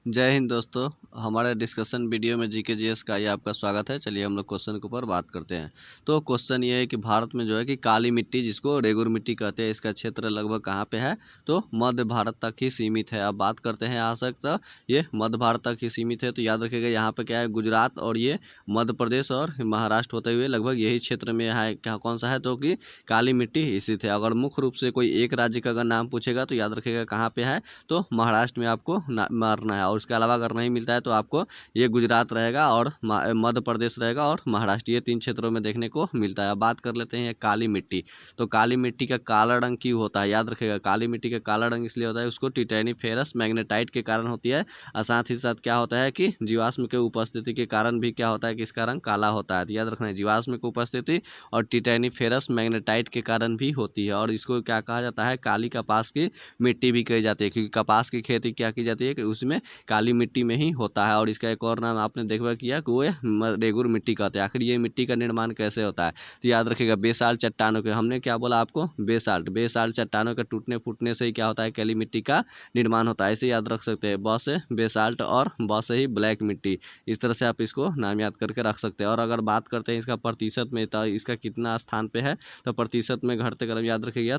जय हिंद दोस्तों। हमारे डिस्कशन वीडियो में जीके जीएस का ये आपका स्वागत है। चलिए हम लोग क्वेश्चन के ऊपर बात करते हैं। तो क्वेश्चन ये है कि भारत में जो है कि काली मिट्टी जिसको रेगुर मिट्टी कहते हैं, इसका क्षेत्र लगभग कहाँ पे है? तो मध्य भारत तक ही सीमित है। अब बात करते हैं यहाँ तक, तो ये मध्य भारत तक ही सीमित है। तो याद रखिएगा यहाँ पे क्या है, गुजरात और ये मध्य प्रदेश और महाराष्ट्र होते हुए लगभग यही क्षेत्र में है। क्या कौन सा है? तो कि काली मिट्टी स्थित है। अगर मुख्य रूप से कोई एक राज्य का अगर नाम पूछेगा तो याद रखिएगा कहाँ पे है, तो महाराष्ट्र में आपको मारना है। और उसके अलावा अगर नहीं मिलता है तो आपको ये गुजरात रहेगा और मध्य प्रदेश रहेगा और महाराष्ट्र, ये तीन क्षेत्रों में देखने को मिलता है। अब बात कर लेते हैं काली मिट्टी। तो काली मिट्टी का काला रंग क्यों होता है? याद रखिएगा काली मिट्टी का काला रंग इसलिए होता है, उसको टिटेनिफेरस मैग्नेटाइट के कारण होती है। और साथ ही साथ क्या होता है कि जीवाश्म के उपस्थिति के कारण भी क्या होता है कि इसका रंग काला होता है। तो याद रखना है, जीवाश्म की उपस्थिति और टिटेनिफेरस मैग्नेटाइट के कारण भी होती है। और इसको क्या कहा जाता है? काली कपास की मिट्टी भी कही जाती है, क्योंकि कपास की खेती क्या की जाती है कि उसमें काली मिट्टी में ही होता है। और इसका एक और नाम आपने देखा किया कि वो रेगुर मिट्टी कहते हैं। आखिर ये मिट्टी का निर्माण कैसे होता है? तो याद रखिएगा बेसाल्ट चट्टानों के, हमने क्या बोला आपको? बेसाल्ट चट्टानों के टूटने फूटने से ही क्या होता है? काली मिट्टी का निर्माण होता है। ऐसे याद रख सकते हैं, ब से बेसाल्ट और ब से ही ब्लैक मिट्टी। इस तरह से आप इसको नाम याद करके रख सकते हैं। और अगर बात करते हैं इसका प्रतिशत में, तो इसका कितना स्थान पे है? तो प्रतिशत में घटते क्रम याद रखिएगा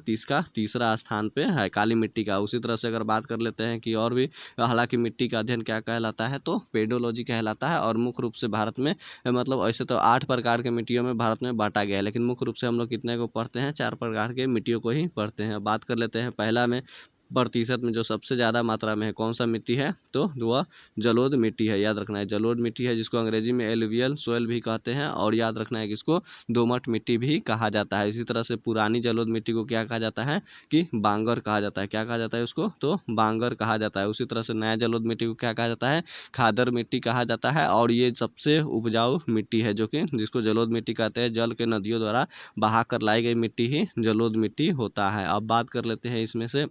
तीसरा स्थान पे है काली मिट्टी का। उसी तरह से अगर बात कर लेते हैं कि और भी, हालांकि मिट्टी का अध्ययन क्या कहलाता है? तो पेडोलॉजी कहलाता है। और मुख्य रूप से भारत में मतलब ऐसे तो 8 प्रकार के मिट्टियों में भारत में बांटा गया है, लेकिन मुख्य रूप से हम लोग कितने को पढ़ते हैं? 4 प्रकार के मिट्टियों को ही पढ़ते हैं। बात कर लेते हैं पहला में, प्रतिशत में जो सबसे ज़्यादा मात्रा में है, कौन सा मिट्टी है? तो वह जलोढ़ मिट्टी है। याद रखना है जलोढ़ मिट्टी है, जिसको अंग्रेजी में एलुवियल सोयल भी कहते हैं। और याद रखना है कि इसको दोमट मिट्टी भी कहा जाता है। इसी तरह से पुरानी जलोढ़ मिट्टी को क्या कहा जाता है? कि बांगर कहा जाता है। क्या कहा जाता है उसको? तो बांगर कहा जाता है। उसी तरह से नया जलोढ़ मिट्टी को क्या कहा जाता है? खादर मिट्टी कहा जाता है। और ये सबसे उपजाऊ मिट्टी है, जो कि जिसको जलोढ़ मिट्टी कहते हैं। जल के नदियों द्वारा बहा कर लाई गई मिट्टी ही जलोढ़ मिट्टी होता है। अब बात कर लेते हैं इसमें से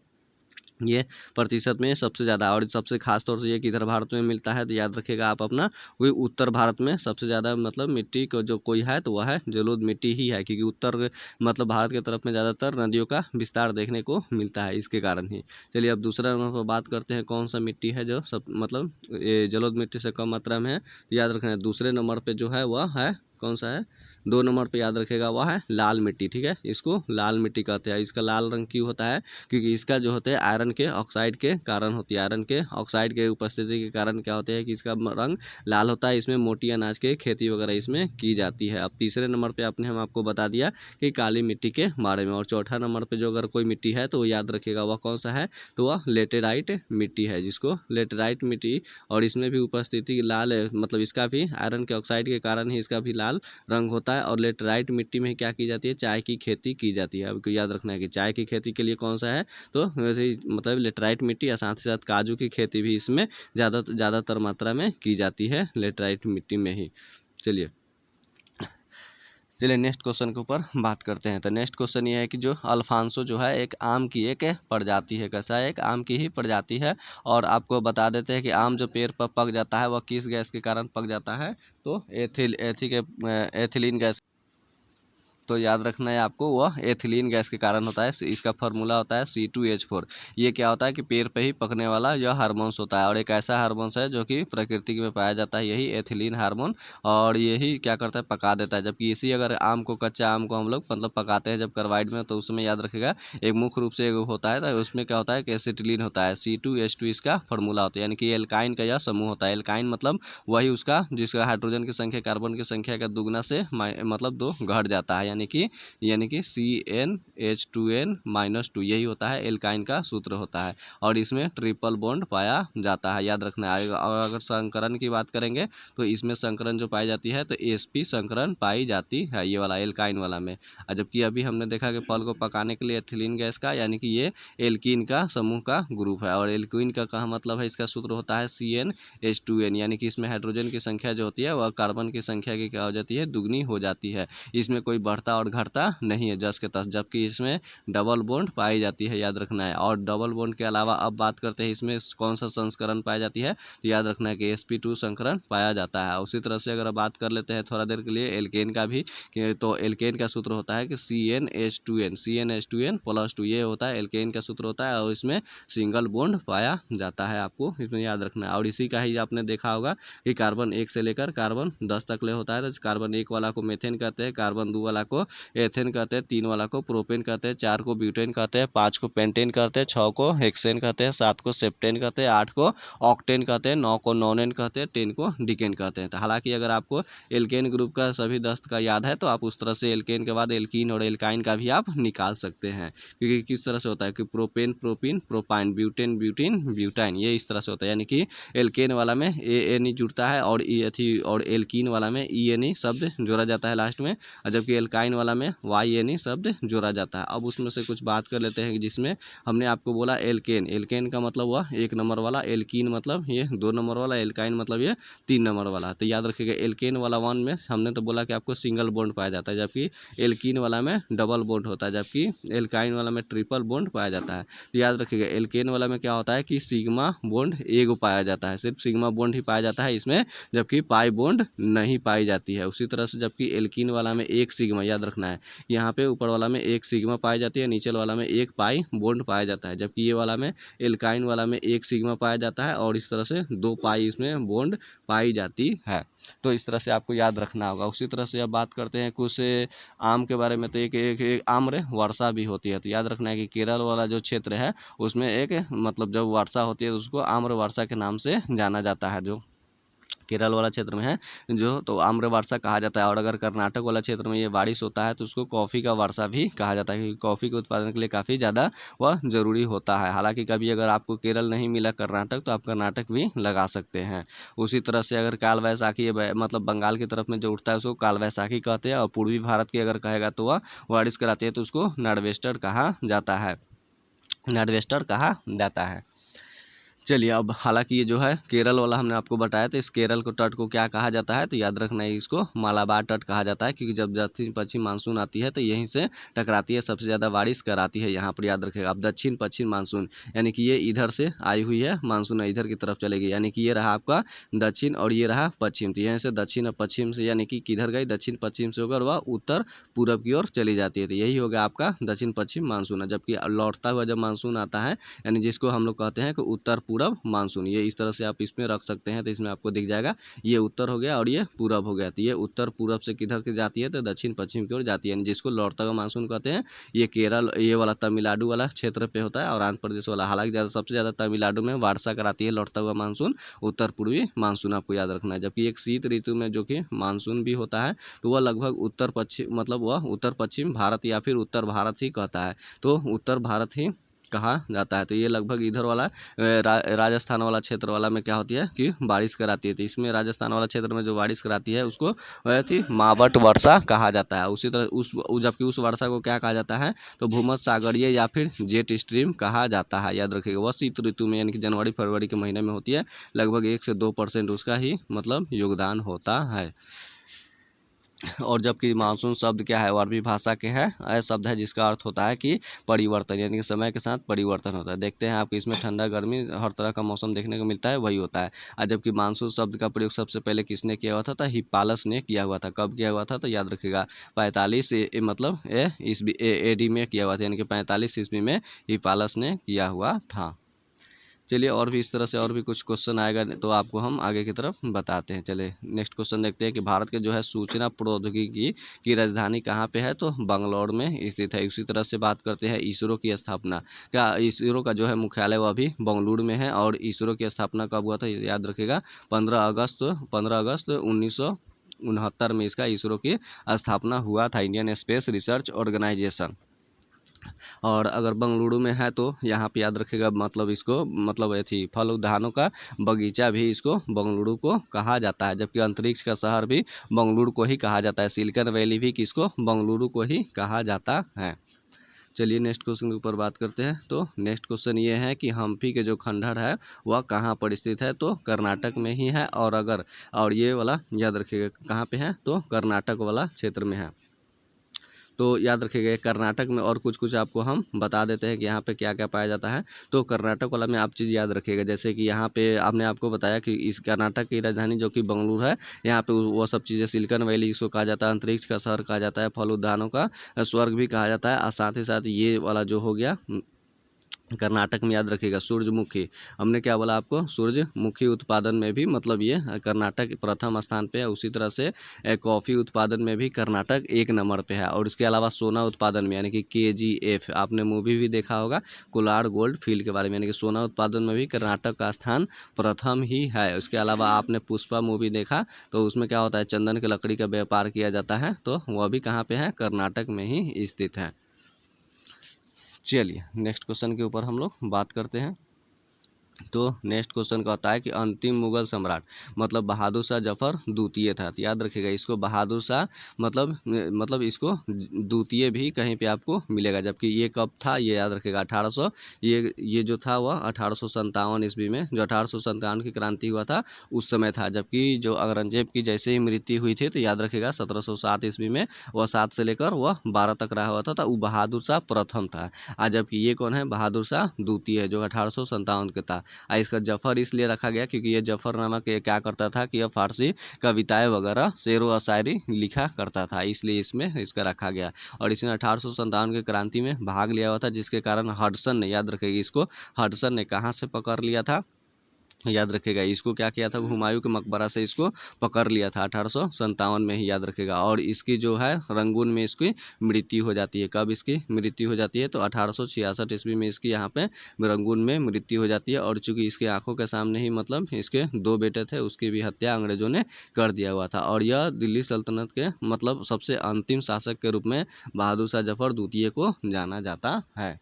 ये प्रतिशत में सबसे ज़्यादा, और सबसे खास तौर से ये किधर भारत में मिलता है? तो याद रखिएगा आप अपना, वही उत्तर भारत में सबसे ज़्यादा मतलब मिट्टी को जो कोई है तो वह है जलोढ़ मिट्टी ही है, क्योंकि उत्तर मतलब भारत की तरफ में ज़्यादातर नदियों का विस्तार देखने को मिलता है, इसके कारण ही। चलिए अब दूसरा नंबर पर बात करते हैं, कौन सा मिट्टी है जो सब मतलब ये जलोढ़ मिट्टी से कम मात्रा में है? तो याद रखना है दूसरे नंबर पर जो है वह है, कौन सा है? 2 नंबर पे याद रखेगा वह है लाल मिट्टी। ठीक है, इसको लाल मिट्टी कहते हैं। इसका लाल रंग क्यों होता है? क्योंकि इसका जो होता है आयरन के ऑक्साइड के कारण होती है। आयरन के ऑक्साइड के उपस्थिति के कारण क्या होते हैं कि इसका रंग लाल होता है। इसमें मोटी अनाज की खेती वगैरह इसमें की जाती है। अब तीसरे नंबर पे हम आपको बता दिया कि काली मिट्टी के बारे में। और चौथा नंबर पे जो अगर कोई मिट्टी है तो वो याद रखिएगा वह कौन सा है? तो वह लेटेराइट मिट्टी है, जिसको लेटेराइट मिट्टी। और इसमें भी उपस्थिति लाल है, मतलब इसका भी आयरन के ऑक्साइड के कारण ही इसका भी लाल रंग होता है। और लेटेराइट मिट्टी में क्या की जाती है? चाय की खेती की जाती है। अब याद रखना है कि चाय की खेती के लिए कौन सा है? तो वैसे ही मतलब लेटराइट मिट्टी, या साथ ही साथ काजू की खेती भी इसमें ज़्यादातर मात्रा में की जाती है लेटराइट मिट्टी में ही। चलिए नेक्स्ट क्वेश्चन के ऊपर बात करते हैं। तो नेक्स्ट क्वेश्चन ये है कि जो अल्फांसो जो है एक आम की एक प्रजाति है। कैसा है? एक आम की ही प्रजाति है। और आपको बता देते हैं कि आम जो पेड़ पर पक जाता है वह किस गैस के कारण पक जाता है? तो एथिलीन गैस। तो याद रखना है आपको, वह एथिलीन गैस के कारण होता है। इसका फार्मूला होता है C2H4। ये क्या होता है कि पेड़ पे ही पकने वाला यह हार्मोन्स होता है। और एक ऐसा हार्मोन्स है जो कि प्रकृति में पाया जाता है, यही एथिलीन हार्मोन। और यही क्या करता है? पका देता है। जबकि इसी अगर आम को, कच्चा आम को हम लोग मतलब पकाते हैं जब कार्बाइड में, तो उसमें याद रखेगा एक मुख्य रूप से एक होता है, तो उसमें क्या होता है कि एसिटिलीन होता है। C2H2 इसका फार्मूला होता है, यानी कि एल्काइन का यह समूह होता है। एल्काइन मतलब वही उसका जिसका हाइड्रोजन की संख्या कार्बन की संख्या का दुगना से मतलब 2 घट जाता है, यानी कि CnH2n-2 यही होता है एल्काइन का सूत्र होता है। और इसमें ट्रिपल बॉन्ड पाया जाता है। याद रखना है। और अगर संकरण की बात करेंगे तो इसमें संकरण जो पाई जाती है तो sp संकरण पाई जाती है, ये वाला एल्काइन वाला में। जबकि अभी हमने देखा कि फल को पकाने के लिए एथिलीन गैस का, यानी कि ये एल्कीन का समूह का ग्रुप है। और एल्कीन का कहा मतलब है, इसका सूत्र होता है CnH2n, यानी कि इसमें हाइड्रोजन की संख्या जो होती है वह कार्बन की संख्या की क्या हो जाती है? दुगनी हो जाती है। इसमें कोई बढ़ता बढ़ता और घटता नहीं है जस के तस, जबकि इसमें डबल बॉन्ड पाई जाती है, याद रखना है। और डबल बॉन्ड के अलावा अब बात करते हैं इसमें कौन सा संस्करण पाई जाती है, तो याद रखना है कि sp2 संस्करण पाया जाता है। उसी तरह से अगर बात कर लेते हैं थोड़ा देर के लिए एल्केन का भी, तो एल्केन का सूत्र होता है कि CnH2n +2, ये होता है एल्केन का सूत्र होता है, और इसमें सिंगल बॉन्ड पाया जाता है, आपको इसमें याद रखना है। और इसी का ही आपने देखा होगा कि कार्बन 1 से लेकर कार्बन 10 तक ले होता है, तो कार्बन 1 वाला को मेथेन कहते हैं, कार्बन 2 वाला को एथेन कहते हैं, 3 वाला को प्रोपेन कहते हैं, 4 को ब्यूटेन कहते हैं, 5 को पेंटेन कहते हैं, 6 को हेक्सेन कहते हैं, 7 को सेप्टेन कहते हैं, 8 को ऑक्टेन कहते हैं, 9 को नॉनेन कहते हैं, 10 को डिकेन कहते हैं। तो हालांकि अगर आपको एल्केन ग्रुप का सभी 10 का याद है तो आप उस तरह से एल्केन के बाद एल्कीन और एल्काइन का भी आप निकाल सकते हैं, क्योंकि किस तरह से होता है कि propane propene propyne butane butene butyne, ये इस तरह से होता है। यानी कि एल्केन वाला में ए जुड़ता है और और एल्कीन वाला में ई शब्द जोड़ा जाता है लास्ट में, और जबकि एल्काइन वाला में YN शब्द जोड़ा जाता है। अब उसमें से कुछ बात कर लेते हैं, जिसमें हमने आपको बोला एल्केन का मतलब हुआ 1 नंबर वाला, एल्कीन मतलब ये 2 नंबर वाला, एल्काइन मतलब ये 3 नंबर वाला। तो याद रखिएगा एल्केन वाला 1 में हमने तो बोला कि आपको सिंगल बॉन्ड पाया जाता है, जबकि एल्कीन वाला में डबल बॉन्ड होता है, जबकि एल्काइन वाला में ट्रिपल बॉन्ड पाया जाता है। तो याद रखिएगा एल्केन वाला में क्या होता है कि सिग्मा बॉन्ड एगो पाया जाता है, सिर्फ सिग्मा बॉन्ड ही पाया जाता है इसमें, जबकि पाई बॉन्ड नहीं पाई जाती है। उसी तरह से जबकि एल्कीन वाला में 1 सिग्मा, याद रखना है यहाँ पे ऊपर वाला में 1 सिग्मा पाई जाती है, नीचे वाला में 1 पाई बॉन्ड पाया जाता है, जबकि ये वाला में एल्काइन वाला में 1 सिग्मा पाया जाता है और इस तरह से 2 पाई इसमें बॉन्ड पाई जाती है। तो इस तरह से आपको याद रखना होगा। उसी तरह से अब बात करते हैं कुछ आम के बारे में, तो एक आम्र वर्षा भी होती है। तो याद रखना है कि केरल वाला जो क्षेत्र है उसमें एक मतलब जब वर्षा होती है तो उसको आम्र वर्षा के नाम से जाना जाता है, जो केरल वाला क्षेत्र में है जो, तो आम्र वर्षा कहा जाता है। और अगर कर्नाटक वाला क्षेत्र में ये बारिश होता है तो उसको कॉफ़ी का वर्षा भी कहा जाता है, क्योंकि कॉफ़ी के उत्पादन के लिए काफ़ी ज़्यादा वह ज़रूरी होता है। हालांकि कभी अगर आपको केरल नहीं मिला कर्नाटक तो आप कर्नाटक भी लगा सकते हैं। उसी तरह से अगर काल वैसाखी मतलब बंगाल की तरफ में जो उठता है उसको काल वैसाखी कहते हैं, और पूर्वी भारत की अगर कहेगा तो वह बारिश कराती है तो उसको नॉर्वेस्टर कहा जाता है, नॉर्वेस्टर कहा जाता है। चलिए अब हालांकि ये जो है केरल वाला हमने आपको बताया, तो इस केरल को तट को क्या कहा जाता है, तो याद रखना है इसको मालाबार तट कहा जाता है, क्योंकि जब दक्षिण पश्चिम मानसून आती है तो यहीं से टकराती है, सबसे ज़्यादा बारिश कराती है यहाँ पर, याद रखेगा। अब दक्षिण पश्चिम मानसून यानी कि ये इधर से आई हुई है मानसून, इधर की तरफ चलेगी, यानी कि ये रहा आपका दक्षिण और ये रहा पश्चिम। तो यहाँ से दक्षिण और पश्चिम से यानी कि किधर गई, दक्षिण पश्चिम से होकर वह उत्तर पूरब की ओर चली जाती है। तो यही हो गया आपका दक्षिण पश्चिम मानसून। जबकि लौटता हुआ जब मानसून आता है यानी जिसको हम लोग कहते हैं कि उत्तर पूरब मानसून, ये इस तरह से आप इसमें रख सकते हैं। तो इसमें आपको दिख जाएगा ये उत्तर हो गया और ये पूरब हो गया। तो ये उत्तर पूरब से किधर की जाती है, तो दक्षिण पश्चिम की ओर जाती है, यानी जिसको लौटता हुआ मानसून कहते हैं। ये केरल ये वाला तमिलनाडु वाला क्षेत्र पे होता है और आंध्र प्रदेश वाला। हालांकि सबसे ज़्यादा तमिलनाडु में वर्षा कराती है लौटता हुआ मानसून, उत्तर पूर्वी मानसून आपको याद रखना है। जबकि एक शीत ऋतु में जो कि मानसून भी होता है तो वह लगभग उत्तर पश्चिम मतलब वह उत्तर पश्चिम भारत या फिर उत्तर भारत ही कहता है, तो उत्तर भारत ही कहा जाता है। तो ये लगभग इधर वाला राजस्थान वाला क्षेत्र वाला में क्या होती है कि बारिश कराती है। तो इसमें राजस्थान वाला क्षेत्र में जो बारिश कराती है उसको वह थी मावट वर्षा कहा जाता है। उसी तरह जबकि उस वर्षा को क्या कहा जाता है, तो भूमध्य सागरीय या फिर जेट स्ट्रीम कहा जाता है, याद रखिएगा। वह शीत ऋतु में यानी कि जनवरी फरवरी के महीने में होती है, लगभग 1 से 2% उसका ही मतलब योगदान होता है। और जबकि मानसून शब्द क्या है, वो अरबी भाषा के है, शब्द है जिसका अर्थ होता है कि परिवर्तन, यानी कि समय के साथ परिवर्तन होता है। देखते हैं आपको इसमें ठंडा गर्मी हर तरह का मौसम देखने को मिलता है, वही होता है। और जबकि मानसून शब्द का प्रयोग सबसे पहले किसने किया हुआ था, तो हिप्पालस ने किया हुआ था। कब किया हुआ था, तो याद रखिएगा 45 मतलब ईस्वी AD में किया हुआ था, यानी कि 45 ईस्वी में हिप्पालस ने किया हुआ था। चलिए और भी इस तरह से और भी कुछ क्वेश्चन आएगा तो आपको हम आगे की तरफ बताते हैं। चलिए नेक्स्ट क्वेश्चन देखते हैं कि भारत के जो है सूचना प्रौद्योगिकी की राजधानी कहाँ पे है, तो बंगलौर में स्थित है। उसी तरह से बात करते हैं इसरो की स्थापना, क्या इसरो का जो है मुख्यालय वह भी बेंगलुरु में है। और इसरो की स्थापना कब हुआ था, याद रखिएगा 15 अगस्त 1969 में इसका इसरो की स्थापना हुआ था, इंडियन स्पेस रिसर्च ऑर्गेनाइजेशन। और अगर बेंगलुरु में है तो यहाँ पे याद रखिएगा मतलब इसको मतलब थी फल उद्यानों का बगीचा भी इसको बेंगलुरु को कहा जाता है। जबकि अंतरिक्ष का शहर भी बेंगलुरु को ही कहा जाता है, सिलिकॉन वैली भी किसको, बेंगलुरु को ही कहा जाता है। चलिए नेक्स्ट क्वेश्चन के ऊपर बात करते हैं। तो नेक्स्ट क्वेश्चन ये है कि हम्पी के जो खंडहर है वह कहाँ पर स्थित है, तो कर्नाटक में ही है। और ये वाला याद रखिएगा कहाँ पे है, तो कर्नाटक वाला क्षेत्र में है। तो याद रखिएगा कर्नाटक में, और कुछ कुछ आपको हम बता देते हैं कि यहाँ पे क्या क्या पाया जाता है। तो कर्नाटक वाला में आप चीज़ याद रखिएगा, जैसे कि यहाँ पे आपने आपको बताया कि इस कर्नाटक की राजधानी जो कि बेंगलुरु है, यहाँ पे वो सब चीज़ें, सिलिकॉन वैली इसको कहा जाता है, अंतरिक्ष का शहर कहा जाता है, फल उद्यानों का स्वर्ग भी कहा जाता है। और साथ ही साथ ये वाला जो हो गया कर्नाटक में याद रखिएगा सूरजमुखी, हमने क्या बोला आपको, सूरजमुखी उत्पादन में भी मतलब ये कर्नाटक प्रथम स्थान पे है। उसी तरह से कॉफ़ी उत्पादन में भी कर्नाटक 1 नंबर पे है। और इसके अलावा सोना उत्पादन में यानी कि KGF, आपने मूवी भी देखा होगा कोलार गोल्ड फील्ड के बारे में, यानी कि सोना उत्पादन में भी कर्नाटक का स्थान प्रथम ही है। उसके अलावा आपने पुष्पा मूवी देखा, तो उसमें क्या होता है, चंदन की लकड़ी का व्यापार किया जाता है, तो वह भी कहाँ पे है, कर्नाटक में ही स्थित है। चलिए नेक्स्ट क्वेश्चन के ऊपर हम लोग बात करते हैं। तो नेक्स्ट क्वेश्चन का होता है कि अंतिम मुगल सम्राट मतलब बहादुर शाह जफर द्वितीय था। तो याद रखिएगा इसको बहादुर शाह मतलब इसको द्वितीय भी कहीं पे आपको मिलेगा, जबकि ये कब था ये याद रखिएगा 1800, ये जो था वह 1857 ईस्वी में, जो 1857 की क्रांति हुआ था उस समय था। जबकि जो औरंगजेब की जैसे ही मृत्यु हुई थी, तो याद रखिएगा 1707 ईस्वी में, वह 7 से लेकर वह 12 तक रहा हुआ था, वो बहादुर शाह प्रथम था। जबकि ये कौन है, बहादुर शाह द्वितीय है, जो 1857 के था। इसका जफर इसलिए रखा गया क्योंकि ये जफरनामा के क्या करता था कि यह फारसी कविताएं वगैरह शेर व शायरी लिखा करता था, इसलिए इसमें इसका रखा गया। और इसने 1857 की क्रांति में भाग लिया हुआ था, जिसके कारण हडसन ने, याद रखेगी इसको, हडसन ने कहाँ से पकड़ लिया था, याद रखेगा इसको क्या किया था, हुमायूं के मकबरा से इसको पकड़ लिया था 1857 में ही, याद रखेगा। और इसकी जो है रंगून में इसकी मृत्यु हो जाती है। कब इसकी मृत्यु हो जाती है, तो 1866 ईस्वी में इसकी यहाँ पे रंगून में मृत्यु हो जाती है। और चूंकि इसके आंखों के सामने ही मतलब इसके 2 बेटे थे, उसकी भी हत्या अंग्रेजों ने कर दिया हुआ था। और यह दिल्ली सल्तनत के मतलब सबसे अंतिम शासक के रूप में बहादुर शाह जफर द्वितीय को जाना जाता है।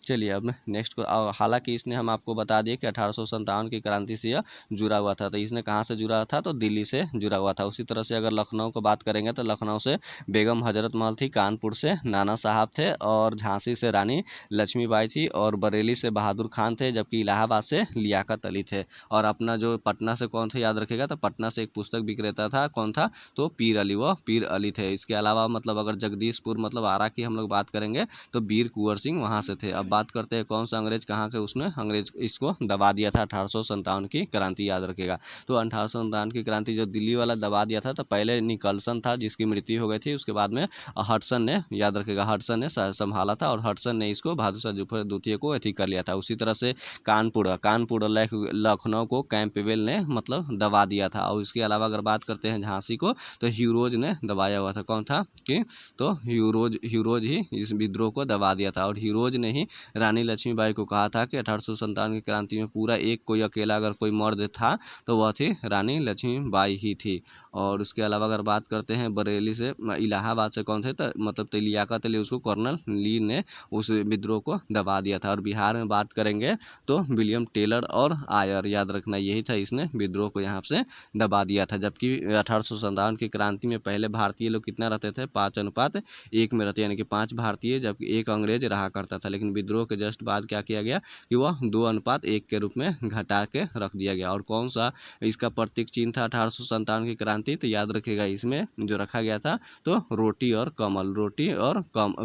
चलिए अब नेक्स्ट को, हालांकि इसने हम आपको बता दिए कि 1857 की क्रांति से यह जुड़ा हुआ था। तो इसने कहाँ से जुड़ा था, तो दिल्ली से जुड़ा हुआ था। उसी तरह से अगर लखनऊ को बात करेंगे, तो लखनऊ से बेगम हजरत महल थी, कानपुर से नाना साहब थे, और झांसी से रानी लक्ष्मीबाई थी, और बरेली से बहादुर खान थे, जबकि इलाहाबाद से लियाकत अली थे। और अपना जो पटना से कौन थे, याद रखेगा, तो पटना से एक पुस्तक विक्रेता था, कौन था, तो पीर अली, वह पीर अली थे। इसके अलावा मतलब अगर जगदीशपुर मतलब आरा की हम लोग बात करेंगे, तो वीर कुंवर सिंह वहाँ से थे। अब बात करते हैं कौन सा अंग्रेज कहाँ के, उसने अंग्रेज इसको दबा दिया था 1857 की क्रांति, याद रखेगा। तो 1857 की क्रांति जो दिल्ली वाला दबा दिया था, तो पहले निकलसन था जिसकी मृत्यु हो गई थी, उसके बाद में हडसन ने, याद रखेगा, हडसन ने संभाला था, और हडसन ने इसको बहादुर शाह जफर द्वितीय को अथी कर लिया था। उसी तरह से कानपुर लखनऊ को कैंपबेल ने मतलब दबा दिया था। और इसके अलावा अगर बात करते हैं झांसी को, तो ह्यूरोज ने दबाया हुआ था, कौन था कि, तो ह्यूरोज ही इस विद्रोह को दबा दिया था। और ह्यूरोज ने ही रानी लक्ष्मीबाई को कहा था कि 1857 की क्रांति में पूरा एक कोई अकेला अगर कोई मर्द था, तो वह थी रानी लक्ष्मीबाई ही थी। और उसके अलावा अगर बात करते हैं बरेली से, इलाहाबाद से कौन थे, तो मतलब लियाकत अली, उसको कर्नल ली ने उस विद्रोह को दबा दिया था। और बिहार में बात करेंगे, तो विलियम टेलर और आयर, याद रखना यही था, इसने विद्रोह को यहाँ से दबा दिया था। जबकि 1857 की क्रांति में पहले भारतीय लोग कितना रहते थे, 5:1 में रहते, यानी कि 5 भारतीय जबकि 1 अंग्रेज रहा करता था। लेकिन विद्रोह के जस्ट बाद क्या किया गया कि वह 2:1 के रूप में घटा के रख दिया गया। और कौन सा इसका प्रतीक चिन्ह था 1857 की क्रांति, तो याद रखेगा इसमें जो रखा गया था, तो रोटी और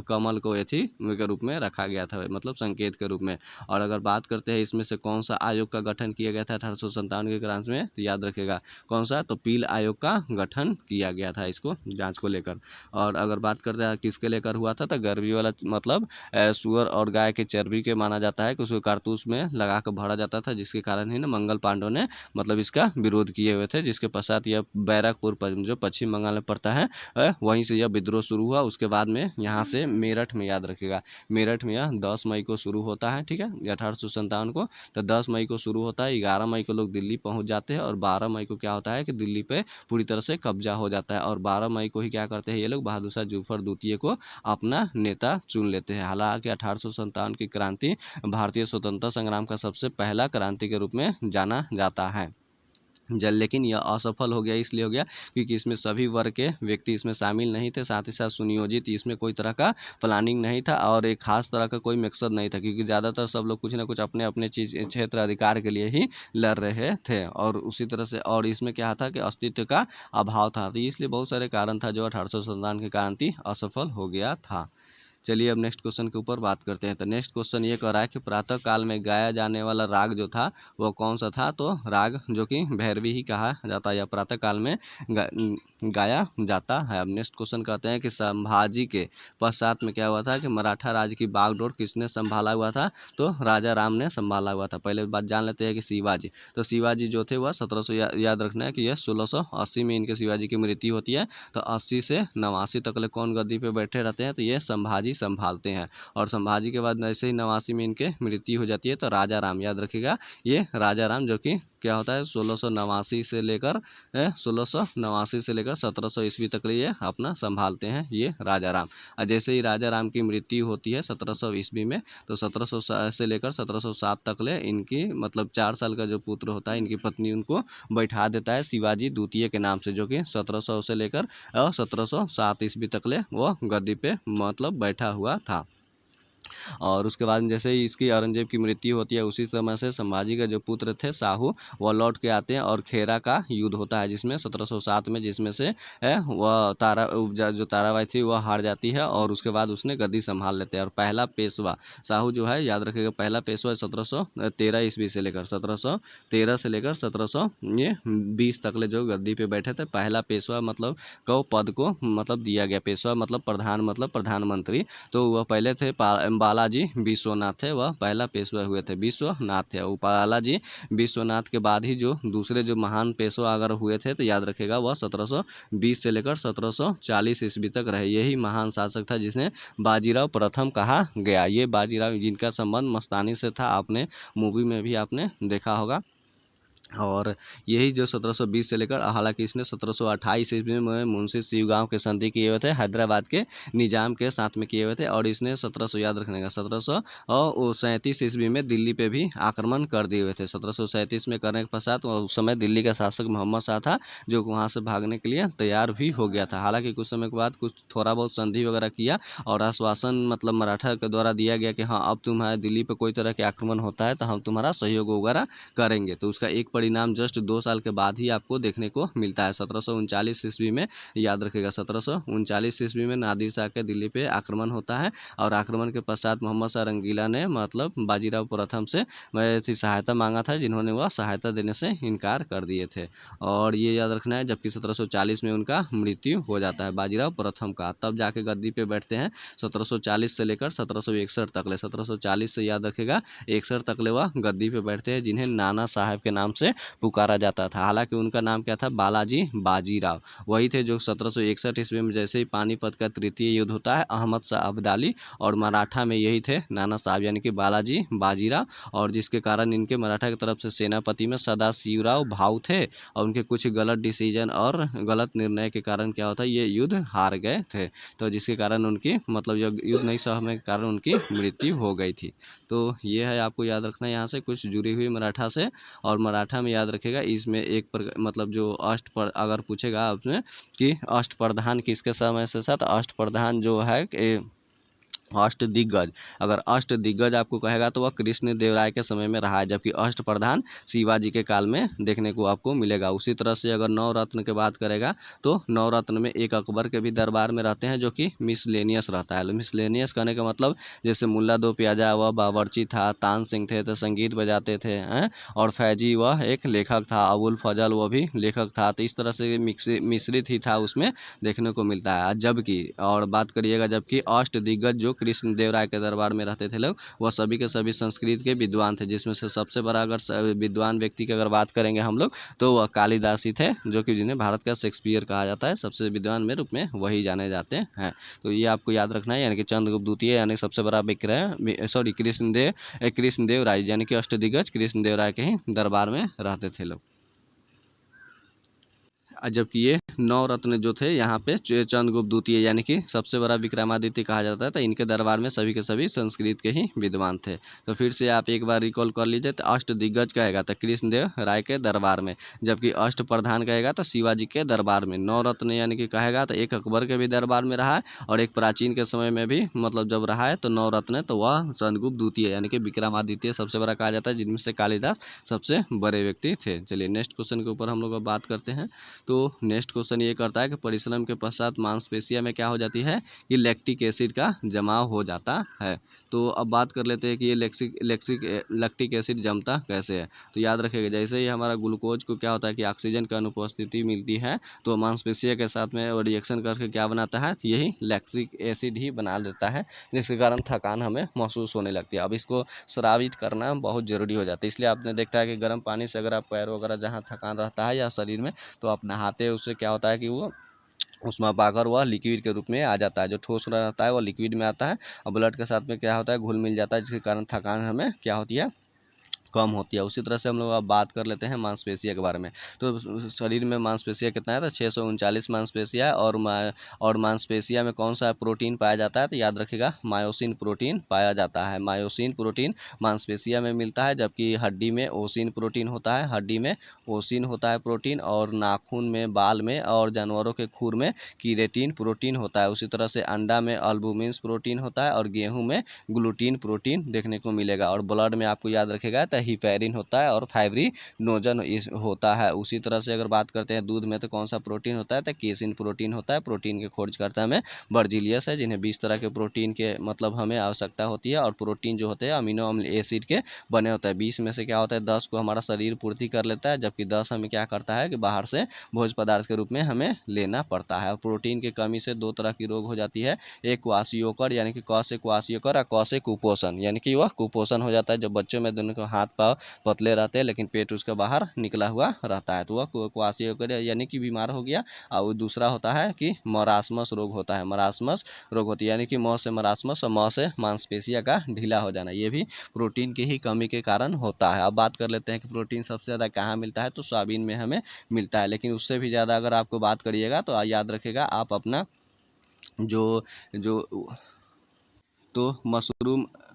कमल को यथी के रूप में रखा गया था, मतलब संकेत के रूप में। और अगर बात करते हैं इसमें से कौन सा आयोग का गठन किया गया था 1857 की क्रांति में, तो याद रखेगा कौन सा, तो पील आयोग का गठन किया गया था इसको जांच को लेकर। और अगर बात करते हैं किसके लेकर हुआ था, तो गर्मी वाला मतलब सुअर और गाय के चर्बी के माना जाता है कि उसको कारतूस में लगा कर भरा जाता था, जिसके कारण ही ना मंगल पांडे ने मतलब इसका विरोध किए हुए थे। जिसके पश्चात यह बैरकपुर जो पश्चिम बंगाल में पड़ता है, वहीं से यह विद्रोह शुरू हुआ। उसके बाद में यहाँ से मेरठ में, याद रखेगा मेरठ में यह 10 मई को शुरू होता है, ठीक है, 1857 को। तो 10 मई को शुरू होता है, 11 मई को लोग दिल्ली पहुंच जाते हैं, और 12 मई को क्या होता है कि दिल्ली पे पूरी तरह से कब्जा हो जाता है। और 12 मई को ही क्या करते हैं ये लोग, बहादुर शाह जफर द्वितीय को अपना नेता चुन लेते हैं। हालांकि 1857 की क्रांति भारतीय स्वतंत्रता संग्राम का सबसे पहला क्रांति के रूप में जाना जाता है। लेकिन यह असफल हो गया, इसलिए हो गया क्योंकि इसमें सभी वर्ग के व्यक्ति इसमें शामिल नहीं थे, साथ ही साथ सुनियोजित इसमें कोई तरह का प्लानिंग नहीं था और एक खास तरह का कोई मकसद नहीं था, क्योंकि ज़्यादातर सब लोग कुछ ना कुछ अपने अपने चीज़ क्षेत्र अधिकार के लिए ही लड़ रहे थे। और उसी तरह से और इसमें क्या था कि अस्तित्व का अभाव था, तो इसलिए बहुत सारे कारण था जो 1857 के कारण ही असफल हो गया था। चलिए अब नेक्स्ट क्वेश्चन के ऊपर बात करते हैं। तो नेक्स्ट क्वेश्चन ये कह रहा है कि प्रातः काल में गाया जाने वाला राग जो था वो कौन सा था? तो राग जो कि भैरवी ही कहा जाता है या प्रातः काल में गाया जाता है। अब नेक्स्ट क्वेश्चन कहते हैं कि संभाजी के पश्चात में क्या हुआ था कि मराठा राज की बागडोर किसने संभाला हुआ था? तो राजा राम ने संभाला हुआ था। पहले बात जान लेते हैं कि शिवाजी, तो शिवाजी जो थे वह 1700 याद रखना है कि यह 1680 में इनके शिवाजी की मृत्यु होती है। तो 80 से 89 तक कौन गद्दी पे बैठे रहते हैं? तो ये संभाजी संभालते हैं। और संभाजी के बाद जैसे ही 89 में इनके मृत्यु हो जाती है तो राजा राम, याद रखिएगा ये राजा राम जो कि क्या होता है 1689 से लेकर 1700 ईस्वी तक ये अपना संभालते हैं ये राजा राम। और जैसे ही राजा राम की मृत्यु होती है 1700 ईस्वी में, तो 1700 से लेकर 1707 तक ले इनकी मतलब 4 साल का जो पुत्र होता है इनकी पत्नी उनको बैठा देता है शिवाजी द्वितीय के नाम से, जो कि 1700 से लेकर 1707 ईस्वी तक ले वो गद्दी पे मतलब बैठा हुआ था। और उसके बाद जैसे ही इसकी औरंगजेब की मृत्यु होती है उसी समय से संभाजी के जो पुत्र थे साहू वह लौट के आते हैं और खेरा का युद्ध होता है जिसमें 1707 में, जिसमें से वह जो ताराबाई थी वह हार जाती है और उसके बाद उसने गद्दी संभाल लेते हैं। और पहला पेशवा साहू जो है याद रखिएगा पहला पेशवा 1713 ईस्वी से लेकर 1713 से लेकर 1720 तक ले जो गद्दी पे बैठे थे। पहला पेशवा मतलब को पद को मतलब दिया गया, पेशवा मतलब प्रधान मतलब प्रधानमंत्री, तो वह पहले थे बालाजी विश्वनाथ थे, वह पहला पेशवा हुए थे, विश्वनाथ थे। वो बालाजी विश्वनाथ के बाद ही जो दूसरे जो महान पेशवा अगर हुए थे तो याद रखेगा वह 1720 से लेकर 1740 ईस्वी तक रहे। यही महान शासक था जिसने बाजीराव प्रथम कहा गया। ये बाजीराव जिनका संबंध मस्तानी से था, आपने मूवी में भी आपने देखा होगा। और यही जो 1720 से लेकर हालांकि इसने 1728 ईस्वी में मुंशी शिवगांव के संधि किए हुए थे हैदराबाद के निजाम के साथ में किए हुए थे। और इसने 1700 याद रखने का 1737 ईस्वी में दिल्ली पे भी आक्रमण कर दिए हुए थे। 1737 में करने के पश्चात उस समय दिल्ली का शासक मोहम्मद शाह था जो वहाँ से भागने के लिए तैयार भी हो गया था। हालांकि कुछ समय के बाद कुछ थोड़ा बहुत संधि वगैरह किया और आश्वासन मतलब मराठा के द्वारा दिया गया कि हाँ अब तुम्हारे दिल्ली पे कोई तरह के आक्रमण होता है तो हम तुम्हारा सहयोग वगैरह करेंगे। तो उसका एक परिणाम जस्ट 2 साल के बाद ही आपको देखने को मिलता है। 1739 ईस्वी में याद रखेगा 1739 ईस्वी में नादिर शाह के दिल्ली पे आक्रमण होता है और आक्रमण के पश्चात मोहम्मद शाह रंगीला ने मतलब बाजीराव प्रथम से सहायता मांगा था, जिन्होंने वह सहायता देने से इनकार कर दिए थे। और ये याद रखना है जबकि 1740 में उनका मृत्यु हो जाता है बाजीराव प्रथम का, तब जाके गद्दी पे बैठते हैं 1740 से लेकर 1761 तक ले। 1740 से याद रखेगा 61 तक ले वह गद्दी पे बैठते हैं, जिन्हें नाना साहब के नाम से पुकारा जाता था। हालांकि उनका नाम क्या था? बालाजी बाजीराव। वही थे जो 1761 ईस्वी में जैसे ही पानीपत का तृतीय युद्ध होता है अहमद शाह अब्दाली और मराठा में यही थे नाना साहब यानी कि बालाजी बाजीराव, और जिसके कारण इनके मराठा की तरफ से सेनापति में सदाशिवराव भाऊ थे और उनके कुछ गलत डिसीजन और गलत निर्णय के कारण क्या होता है ये युद्ध हार गए थे। तो जिसके कारण उनकी मतलब युद्ध नहीं सहने के कारण उनकी मृत्यु हो गई थी। तो ये है आपको याद रखना यहाँ से कुछ जुड़ी हुई मराठा से। और मराठा में याद रखेगा इसमें मतलब जो अगर पूछेगा आपने कि अष्टप्रधान किसके समय से था, तो अष्टप्रधान जो है अष्टदिग्गज, अगर अष्टदिग्गज आपको कहेगा तो वह कृष्ण देव राय के समय में रहा है, जबकि अष्टप्रधान शिवाजी के काल में देखने को आपको मिलेगा। उसी तरह से अगर नवरत्न की बात करेगा तो नवरत्न में एक अकबर के भी दरबार में रहते हैं जो कि मिसलेनियस रहता है। मिसलेनियस कहने का मतलब जैसे मुल्ला दो प्याजा वह बावर्ची था, तान सिंह थे तो संगीत बजाते थे और फैजी वह एक लेखक था, अबुल फजल वह भी लेखक था। तो इस तरह से मिश्रित ही था उसमें देखने को मिलता है। जबकि और बात करिएगा जबकि अष्टदिग्गज जो कृष्ण देव राय के दरबार में रहते थे लोग वह सभी के सभी संस्कृत के विद्वान थे, जिसमें से सबसे बड़ा अगर विद्वान व्यक्ति की अगर बात करेंगे हम लोग तो वह कालिदास ही थे, जो कि जिन्हें भारत का शेक्सपियर कहा जाता है, सबसे विद्वान में रूप में वही जाने जाते हैं। तो ये आपको याद रखना है, यानी कि चंद्रगुप्त द्वितीय यानी सबसे बड़ा विक्रय सॉरी कृष्णदेव राय यानी कि अष्टदिग्गज कृष्णदेव राय के ही दरबार में रहते थे लोग। जबकि ये 9 रत्न जो थे यहाँ पे चंद्रगुप्त द्वितीय यानी कि सबसे बड़ा विक्रमादित्य कहा जाता है, तो इनके दरबार में सभी के सभी संस्कृत के ही विद्वान थे। तो फिर से आप एक बार रिकॉल कर लीजिए, तो अष्ट दिग्गज कहेगा तो कृष्णदेव राय के दरबार में, जबकि अष्ट प्रधान कहेगा तो शिवाजी के दरबार में। 9 रत्न यानी कि कहेगा तो एक अकबर के भी दरबार में रहा है, और एक प्राचीन के समय में भी मतलब जब रहा है तो 9 रत्न, तो वह चंद्रगुप्त द्वितीय यानी कि विक्रमादित्य सबसे बड़ा कहा जाता है, जिनमें से कालिदास सबसे बड़े व्यक्ति थे। चलिए नेक्स्ट क्वेश्चन के ऊपर हम लोग अब बात करते हैं। तो नेक्स्ट क्वेश्चन ये करता है कि परिश्रम के पश्चात मांसपेशियों में क्या हो जाती है कि लैक्टिक एसिड का जमाव हो जाता है। तो अब बात कर लेते हैं कि ये लैक्टिक एसिड जमता कैसे है। तो याद रखिएगा, जैसे ही हमारा ग्लूकोज को क्या होता है कि ऑक्सीजन की अनुपस्थिति मिलती है, तो मांसपेशियों के साथ में वो रिएक्शन करके क्या बनाता है, तो यही लैक्टिक एसिड ही बना देता है, जिसके कारण थकान हमें महसूस होने लगती है। अब इसको स्रावित करना बहुत जरूरी हो जाता है, इसलिए आपने देखा है कि गर्म पानी से अगर आप पैर वगैरह जहाँ थकान रहता है या शरीर में, तो आप नहाते हैं, उससे क्या होता है कि वो उसमें पाकर वह लिक्विड के रूप में आ जाता है, जो ठोस रहता है वह लिक्विड में आता है, और ब्लड के साथ में क्या होता है, घुल मिल जाता है, जिसके कारण थकान हमें क्या होती है, कम होती है। उसी तरह से हम लोग अब बात कर लेते हैं मांसपेशियों के बारे में। तो शरीर में मांसपेशियाँ कितना है, तो 639 मांसपेशियाँ है, और मांसपेशिया में कौन सा प्रोटीन पाया जाता है, तो याद रखिएगा मायोसिन प्रोटीन पाया जाता है। मायोसिन प्रोटीन मांसपेशिया में मिलता है, जबकि हड्डी में ओसिन प्रोटीन होता है, हड्डी में ओसिन होता है प्रोटीन, और नाखून में, बाल में और जानवरों के खुर में कीरेटिन प्रोटीन होता है। उसी तरह से अंडा में अल्बुमिन प्रोटीन होता है, और गेहूँ में ग्लूटीन प्रोटीन देखने को मिलेगा, और ब्लड में आपको याद रखेगा तो हिपैरिन होता है और फाइब्रिनोजन होता है। उसी तरह से अगर बात करते हैं दूध में, तो कौन सा प्रोटीन होता है, तो केसिन प्रोटीन होता है। प्रोटीन के खोजकर्ता में बर्जिलियस है, जिन्हें 20 तरह के प्रोटीन के मतलब हमें आवश्यकता होती है, और प्रोटीन जो होते हैं अमीनो अम्ल एसिड के बने होते हैं। 20 में से क्या होता है, 10 को हमारा शरीर पूर्ति कर लेता है, जबकि 10 हमें क्या करता है कि बाहर से भोज्य पदार्थ के रूप में हमें लेना पड़ता है। और प्रोटीन की कमी से 2 तरह की रोग हो जाती है, एक क्वाशियोकर यानी कि क से क्वाशियोकर, और क से कुपोषण यानी कि वह कुपोषण हो जाता है, जब बच्चों में दोनों के हाथ पाँव पतले रहते हैं लेकिन पेट उसका बाहर निकला हुआ रहता है, तो वह क्वाशियोकर यानी कि बीमार हो गया। और दूसरा होता है कि मरासमस रोग होता है, मरासमस रोग होती है यानी कि म से मरासमस और म से मांसपेशियों का ढीला हो जाना, ये भी प्रोटीन की ही कमी के कारण होता है। अब बात कर लेते हैं कि प्रोटीन सबसे ज़्यादा कहाँ मिलता है, तो सोयाबीन में हमें मिलता है, लेकिन उससे भी ज़्यादा अगर आपको बात करिएगा तो याद रखिएगा आप अपना जो जो तो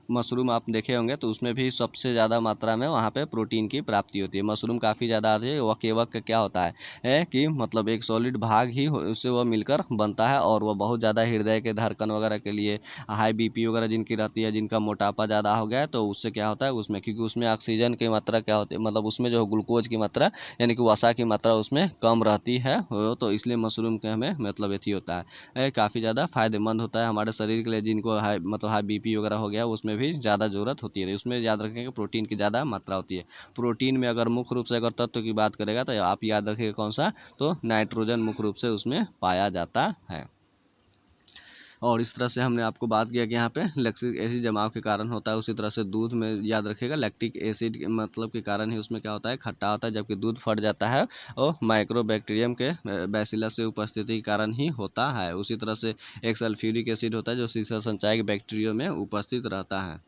मशरूम आप देखे होंगे, तो उसमें भी सबसे ज़्यादा मात्रा में वहाँ पे प्रोटीन की प्राप्ति होती है। मशरूम काफ़ी ज़्यादा आती है। वकेवक का क्या होता है कि मतलब एक सॉलिड भाग ही उससे वह मिलकर बनता है, और वह बहुत ज़्यादा हृदय के धड़कन वगैरह के लिए, हाई बीपी वगैरह जिनकी रहती है, जिनका मोटापा ज़्यादा हो गया है, तो उससे क्या होता है उसमें, क्योंकि उसमें ऑक्सीजन की मात्रा क्या होती है, मतलब उसमें जो ग्लूकोज की मात्रा यानी कि वसा की मात्रा उसमें कम रहती है, तो इसलिए मशरूम के हमें मतलब एथी होता है, काफ़ी ज़्यादा फायदेमंद होता है हमारे शरीर के लिए। जिनको हाई बीपी वगैरह हो गया, उसमें भी ज़्यादा ज़रूरत होती है, उसमें याद रखें कि प्रोटीन की ज़्यादा मात्रा होती है। प्रोटीन में अगर मुख्य रूप से अगर तत्व की बात करेगा, तो आप याद रखिएगा कौन सा, तो नाइट्रोजन मुख्य रूप से उसमें पाया जाता है। और इस तरह से हमने आपको बात किया कि यहाँ पे लैक्टिक एसिड जमाव के कारण होता है। उसी तरह से दूध में याद रखिएगा लैक्टिक एसिड मतलब के कारण ही उसमें क्या होता है, खट्टा होता है, जबकि दूध फट जाता है और माइक्रोबैक्टीरियम के बैसिलस से उपस्थिति के कारण ही होता है। उसी तरह से एक सल्फ्यूरिक एसिड होता है, जो शीशा संचायक बैक्टीरिया में उपस्थित रहता है।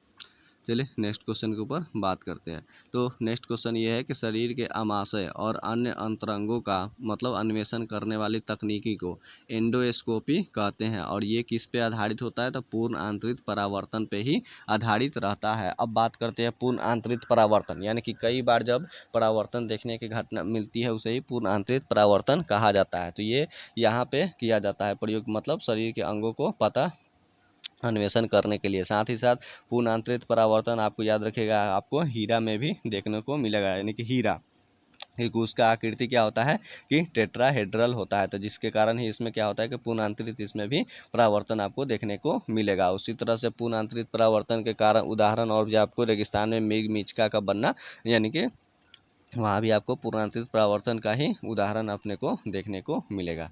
चलिए नेक्स्ट क्वेश्चन के ऊपर बात करते हैं। तो नेक्स्ट क्वेश्चन ये है कि शरीर के आमाशय और अन्य अंतरंगों का मतलब अन्वेषण करने वाली तकनीकी को एंडोस्कोपी कहते हैं, और ये किस पे आधारित होता है, तो पूर्ण आंतरिक परावर्तन पे ही आधारित रहता है। अब बात करते हैं पूर्ण आंतरिक परावर्तन, यानी कि कई बार जब परावर्तन देखने की घटना मिलती है, उसे ही पूर्ण आंतरिक परावर्तन कहा जाता है। तो ये यहाँ पे किया जाता है प्रयोग, मतलब शरीर के अंगों को पता अन्वेषण करने के लिए। साथ ही साथ पूर्ण आंतरिक परावर्तन आपको याद रखिएगा, आपको हीरा में भी देखने को मिलेगा, यानी कि हीरा एक उसका आकृति क्या होता है कि टेट्राहेड्रल होता है, तो जिसके कारण ही इसमें क्या होता है कि पूर्ण आंतरिक इसमें भी परावर्तन आपको देखने को मिलेगा। उसी तरह से पूर्ण आंतरिक परावर्तन के कारण उदाहरण और भी आपको रेगिस्तान में मेघ मिचका का बनना, यानी कि वहाँ भी आपको पूर्ण आंतरिक परावर्तन का ही उदाहरण अपने को देखने को मिलेगा।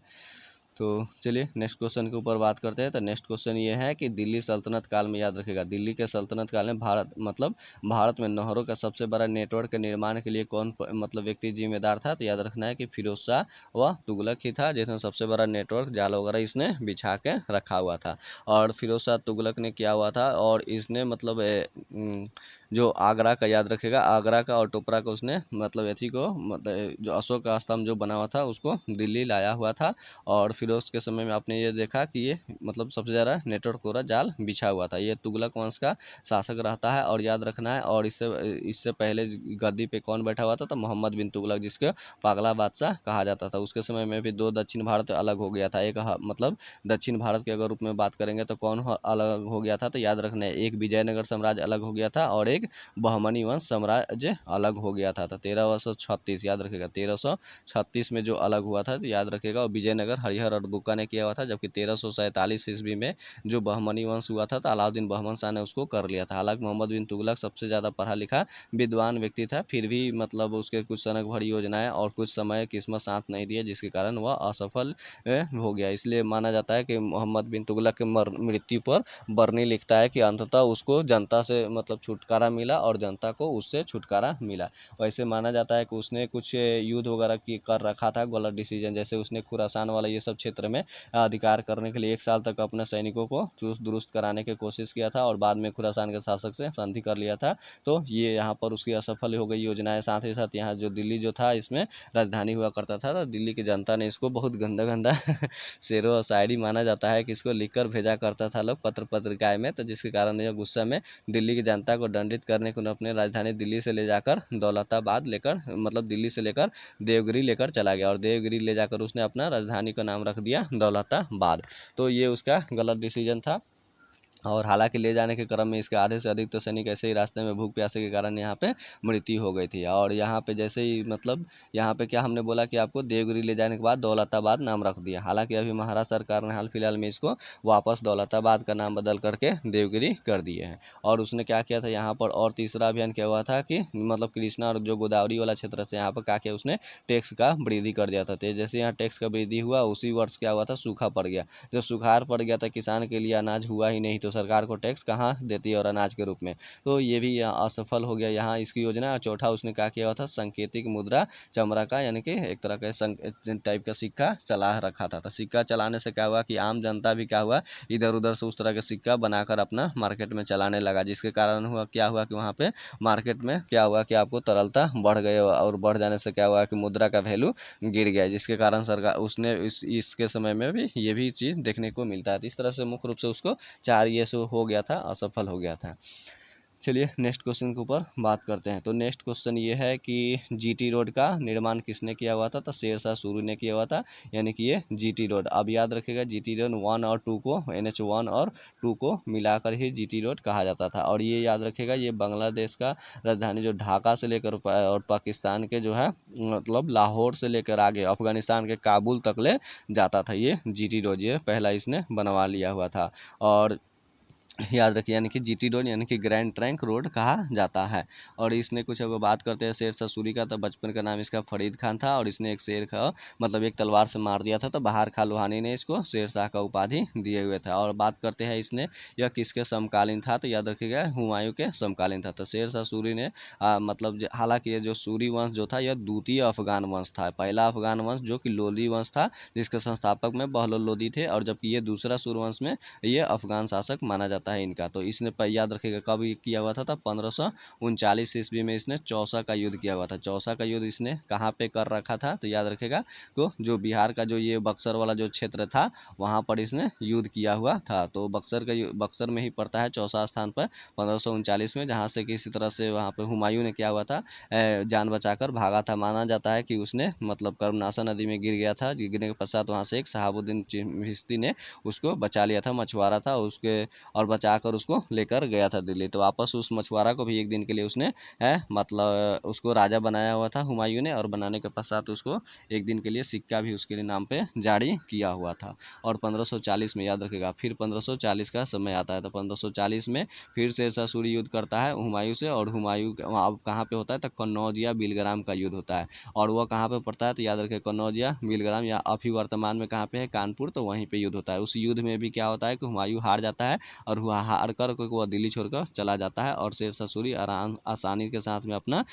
तो चलिए नेक्स्ट क्वेश्चन के ऊपर बात करते हैं। तो नेक्स्ट क्वेश्चन ये है कि दिल्ली सल्तनत काल में, याद रखिएगा, दिल्ली के सल्तनत काल में भारत में नहरों का सबसे बड़ा नेटवर्क के निर्माण के लिए कौन व्यक्ति जिम्मेदार था। तो याद रखना है कि फिरोज शाह व तुगलक ही था, जिसने सबसे बड़ा नेटवर्क जाल वगैरह इसने बिछा के रखा हुआ था। और फिरोज शाह तुगलक ने किया हुआ था, और इसने जो आगरा का, याद रखेगा, आगरा का और टोपरा का उसने एथी को जो अशोक का स्तंभ जो बना हुआ था उसको दिल्ली लाया हुआ था। और फिरोज के समय में आपने ये देखा कि ये सबसे ज़्यादा नेटवर्क पूरा जाल बिछा हुआ था। ये तुगलक वंश का शासक रहता है, और याद रखना है। और इससे इससे पहले गद्दी पे कौन बैठा हुआ था? तो मोहम्मद बिन तुगलक, जिसके पागला बादशाह कहा जाता था। उसके समय में भी दो दक्षिण भारत अलग हो गया था। एक दक्षिण भारत के अगर रूप में बात करेंगे तो कौन अलग हो गया था? तो याद रखना है, एक विजयनगर साम्राज्य अलग हो गया था और एक बहमनी वंश साम्राज्य अलग हो गया था। तो 1336, याद रखेगा, 1336 में जो अलग हुआ था, तो याद रखेगा, और विजयनगर हरिहर और बुक्का ने किया हुआ था। जबकि 1347 ईस्वी में जो बहमनी वंश हुआ था तो अलाउद्दीन बहमन शाह ने उसको कर लिया था। हालांकि मोहम्मद बिन तुगलक सबसे ज़्यादा पढ़ा लिखा विद्वान व्यक्ति था, फिर भी उसके कुछ सनक भरी योजनाएं और कुछ समय किस्मत साथ नहीं दिया, जिसके कारण वह असफल हो गया। इसलिए माना जाता है कि मोहम्मद बिन तुगलक के मृत्यु पर बर्नी लिखता है कि अंततः उसको जनता से छुटकारा मिला और जनता को उससे छुटकारा मिला। वैसे माना जाता है कि उसने कुछ युद्ध वगैरह की कर रखा था, गलत डिसीजन, जैसे उसने खुरासान वाला ये सब क्षेत्र में अधिकार करने के लिए 1 साल तक अपने सैनिकों को चुस्त दुरुस्त कराने की कोशिश किया था, और बाद में खुरासान के शासक से संधि कर लिया था। तो ये यहाँ पर उसकी असफल हो गई योजनाएं। साथ ही साथ यहाँ जो दिल्ली जो था, इसमें राजधानी हुआ करता था, तो दिल्ली की जनता ने इसको बहुत गंदा गंदा शेरो और शायरी माना जाता है कि इसको लिखकर भेजा करता था लोग पत्र पत्रिकाएं में। तो जिसके कारण यह गुस्सा में दिल्ली की जनता को दंडित करने को अपने राजधानी दिल्ली से ले जाकर दौलताबाद लेकर दिल्ली से लेकर देवगिरी लेकर चला गया, और देवगिरी ले जाकर उसने अपना राजधानी का नाम रख दिया दौलताबाद। तो ये उसका गलत डिसीजन था। और हालांकि ले जाने के क्रम में इसके आधे से अधिक तो सैनिक ऐसे ही रास्ते में भूख प्यासे के कारण यहाँ पे मृत्यु हो गई थी। और यहाँ पे जैसे ही यहाँ पे क्या हमने बोला कि आपको देवगिरी ले जाने के बाद दौलताबाद नाम रख दिया। हालांकि अभी महाराष्ट्र सरकार ने हाल फिलहाल में इसको वापस दौलताबाद का नाम बदल करके देवगिरी कर दिए हैं। और उसने क्या किया था यहाँ पर, और तीसरा अभियान क्या हुआ था कि कृष्णा और जो गोदावरी वाला क्षेत्र है यहाँ पर क्या किया उसने, टैक्स का वृद्धि कर दिया था। तो जैसे यहाँ टैक्स का वृद्धि हुआ, उसी वर्ष क्या हुआ था, सूखा पड़ गया। जब सुखाड़ पड़ गया था, किसान के लिए अनाज हुआ ही नहीं, तो सरकार को टैक्स कहाँ देती है और अनाज के रूप में। तो ये भी असफल हो गया यहाँ इसकी योजना। चौथा उसने क्या किया हुआ था, सांकेतिक मुद्रा चमड़ा का, यानी कि एक तरह का टाइप का सिक्का चला रखा था। तो सिक्का चलाने से क्या हुआ कि आम जनता भी क्या हुआ, इधर उधर से उस तरह का सिक्का बनाकर अपना मार्केट में चलाने लगा, जिसके कारण क्या हुआ कि वहाँ पे मार्केट में क्या हुआ कि आपको तरलता बढ़ गई, और बढ़ जाने से क्या हुआ कि मुद्रा का वैल्यू गिर गया, जिसके कारण सरकार उसने इसके समय में भी ये भी चीज़ देखने को मिलता है। तो इस तरह से मुख्य रूप से उसको 4 ये सो हो गया था, असफल हो गया था। चलिए नेक्स्ट क्वेश्चन के ऊपर बात करते हैं। तो नेक्स्ट क्वेश्चन ये है कि जीटी रोड का निर्माण किसने किया हुआ था? तो शेरशाह सूरी ने किया हुआ था, यानी कि ये जीटी रोड। अब याद रखिएगा, जीटी रोड 1 और 2 को, NH 1 और 2 को मिलाकर ही जीटी रोड कहा जाता था। और ये याद रखिएगा, ये बांग्लादेश का राजधानी जो ढाका से लेकर और पाकिस्तान के जो है लाहौर से लेकर आगे अफगानिस्तान के काबुल तक ले जाता था ये जीटी रोड। ये पहला इसने बनवा लिया हुआ था। और याद रखिए, यानी कि जीटी रोड यानी कि ग्रैंड ट्रंक रोड कहा जाता है। और इसने कुछ, अगर बात करते हैं शेरशाह सूरी का, तो बचपन का नाम इसका फरीद खान था, और इसने एक शेर का एक तलवार से मार दिया था, तो बहार खां लोहानी ने इसको शेरशाह का उपाधि दिए हुए था। और बात करते हैं इसने यह किसके समकालीन था? तो याद रखिएगा, हुमायूं के समकालीन था। तो शेरशाह सूरी ने हालांकि ये जो सूरी वंश जो था, यह द्वितीय अफगान वंश था। पहला अफगान वंश जो कि लोदी वंश था, जिसके संस्थापक में बहलोल लोदी थे, और जबकि ये दूसरा सूरवंश में ये अफगान शासक माना जाता है इनका। तो इसने याद रखिएगा कब किया हुआ था? 1539 ईस्वी में इसने चौसा का युद्ध किया हुआ था। चौसा का युद्ध इसने कहाँ पे कर रखा था? तो याद रखिएगा, तो जो बिहार का जो ये बक्सर वाला जो क्षेत्र था, वहाँ पर इसने युद्ध किया हुआ था। तो बक्सर में ही पड़ता है चौसा स्थान पर 1539 में, जहाँ से किसी तरह से वहाँ पर हुमायूं ने क्या हुआ था, जान बचाकर भागा था। माना जाता है कि उसने कर्मनाशा नदी में गिर गया था। गिरने के पश्चात वहाँ से एक शहाबुद्दीन चिश्ती ने उसको बचा लिया था, मछुआरा था उसके, और बचा कर उसको लेकर गया था दिल्ली। तो वापस उस मछुआरा को भी एक दिन के लिए उसने मतलब उसको राजा बनाया हुआ था हुमायूं ने, और बनाने के पश्चात उसको एक दिन के लिए सिक्का भी उसके लिए नाम पे जारी किया हुआ था। और 1540 में याद रखेगा, फिर 1540 का समय आता है। तो 1540 में फिर शेरशाह सूरी युद्ध करता है हुमायूं से, और हुमायूं अब कहाँ पे होता है, तो कन्नौज या बिलग्राम का युद्ध होता है। और वह कहाँ पे पड़ता है, तो याद रखें कन्नौज या बिलग्राम, या अभी वर्तमान में कहाँ पे है, कानपुर। तो वहीं पे युद्ध होता है। उस युद्ध में भी क्या होता है कि हुमायूं हार जाता है, और हुआ हार कर वह दिल्ली छोड़कर चला जाता है, और शेरशाह सूरी आसानी के साथ में अपना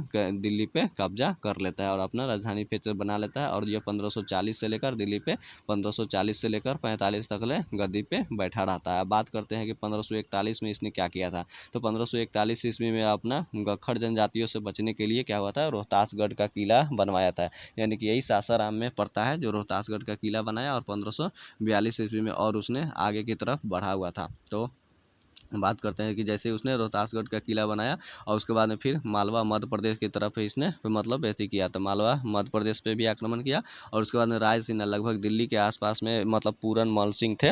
दिल्ली पे कब्जा कर लेता है और अपना राजधानी फिर बना लेता है। और ये 1540 से लेकर दिल्ली पे 1540 से लेकर 45 तक ले गद्दी पे बैठा रहता है। बात करते हैं कि 1541 में इसने क्या किया था। तो 1541 ईस्वी में अपना गट्खर जनजातियों से बचने के लिए क्या हुआ था, रोहतासगढ़ का किला बनवाया था। यानी कि यही सासाराम में पड़ता है जो रोहतासगढ़ का किला बनाया, और 1542 ईस्वी में और उसने आगे की तरफ बढ़ा हुआ था। तो बात करते हैं कि जैसे उसने रोहतासगढ़ का किला बनाया, और उसके बाद में फिर मालवा मध्य प्रदेश की तरफ इसने मतलब ऐसे किया। तो मालवा मध्य प्रदेश पे भी आक्रमण किया, और उसके बाद में रायसीना लगभग दिल्ली के आसपास में मतलब पूरन मल सिंह थे,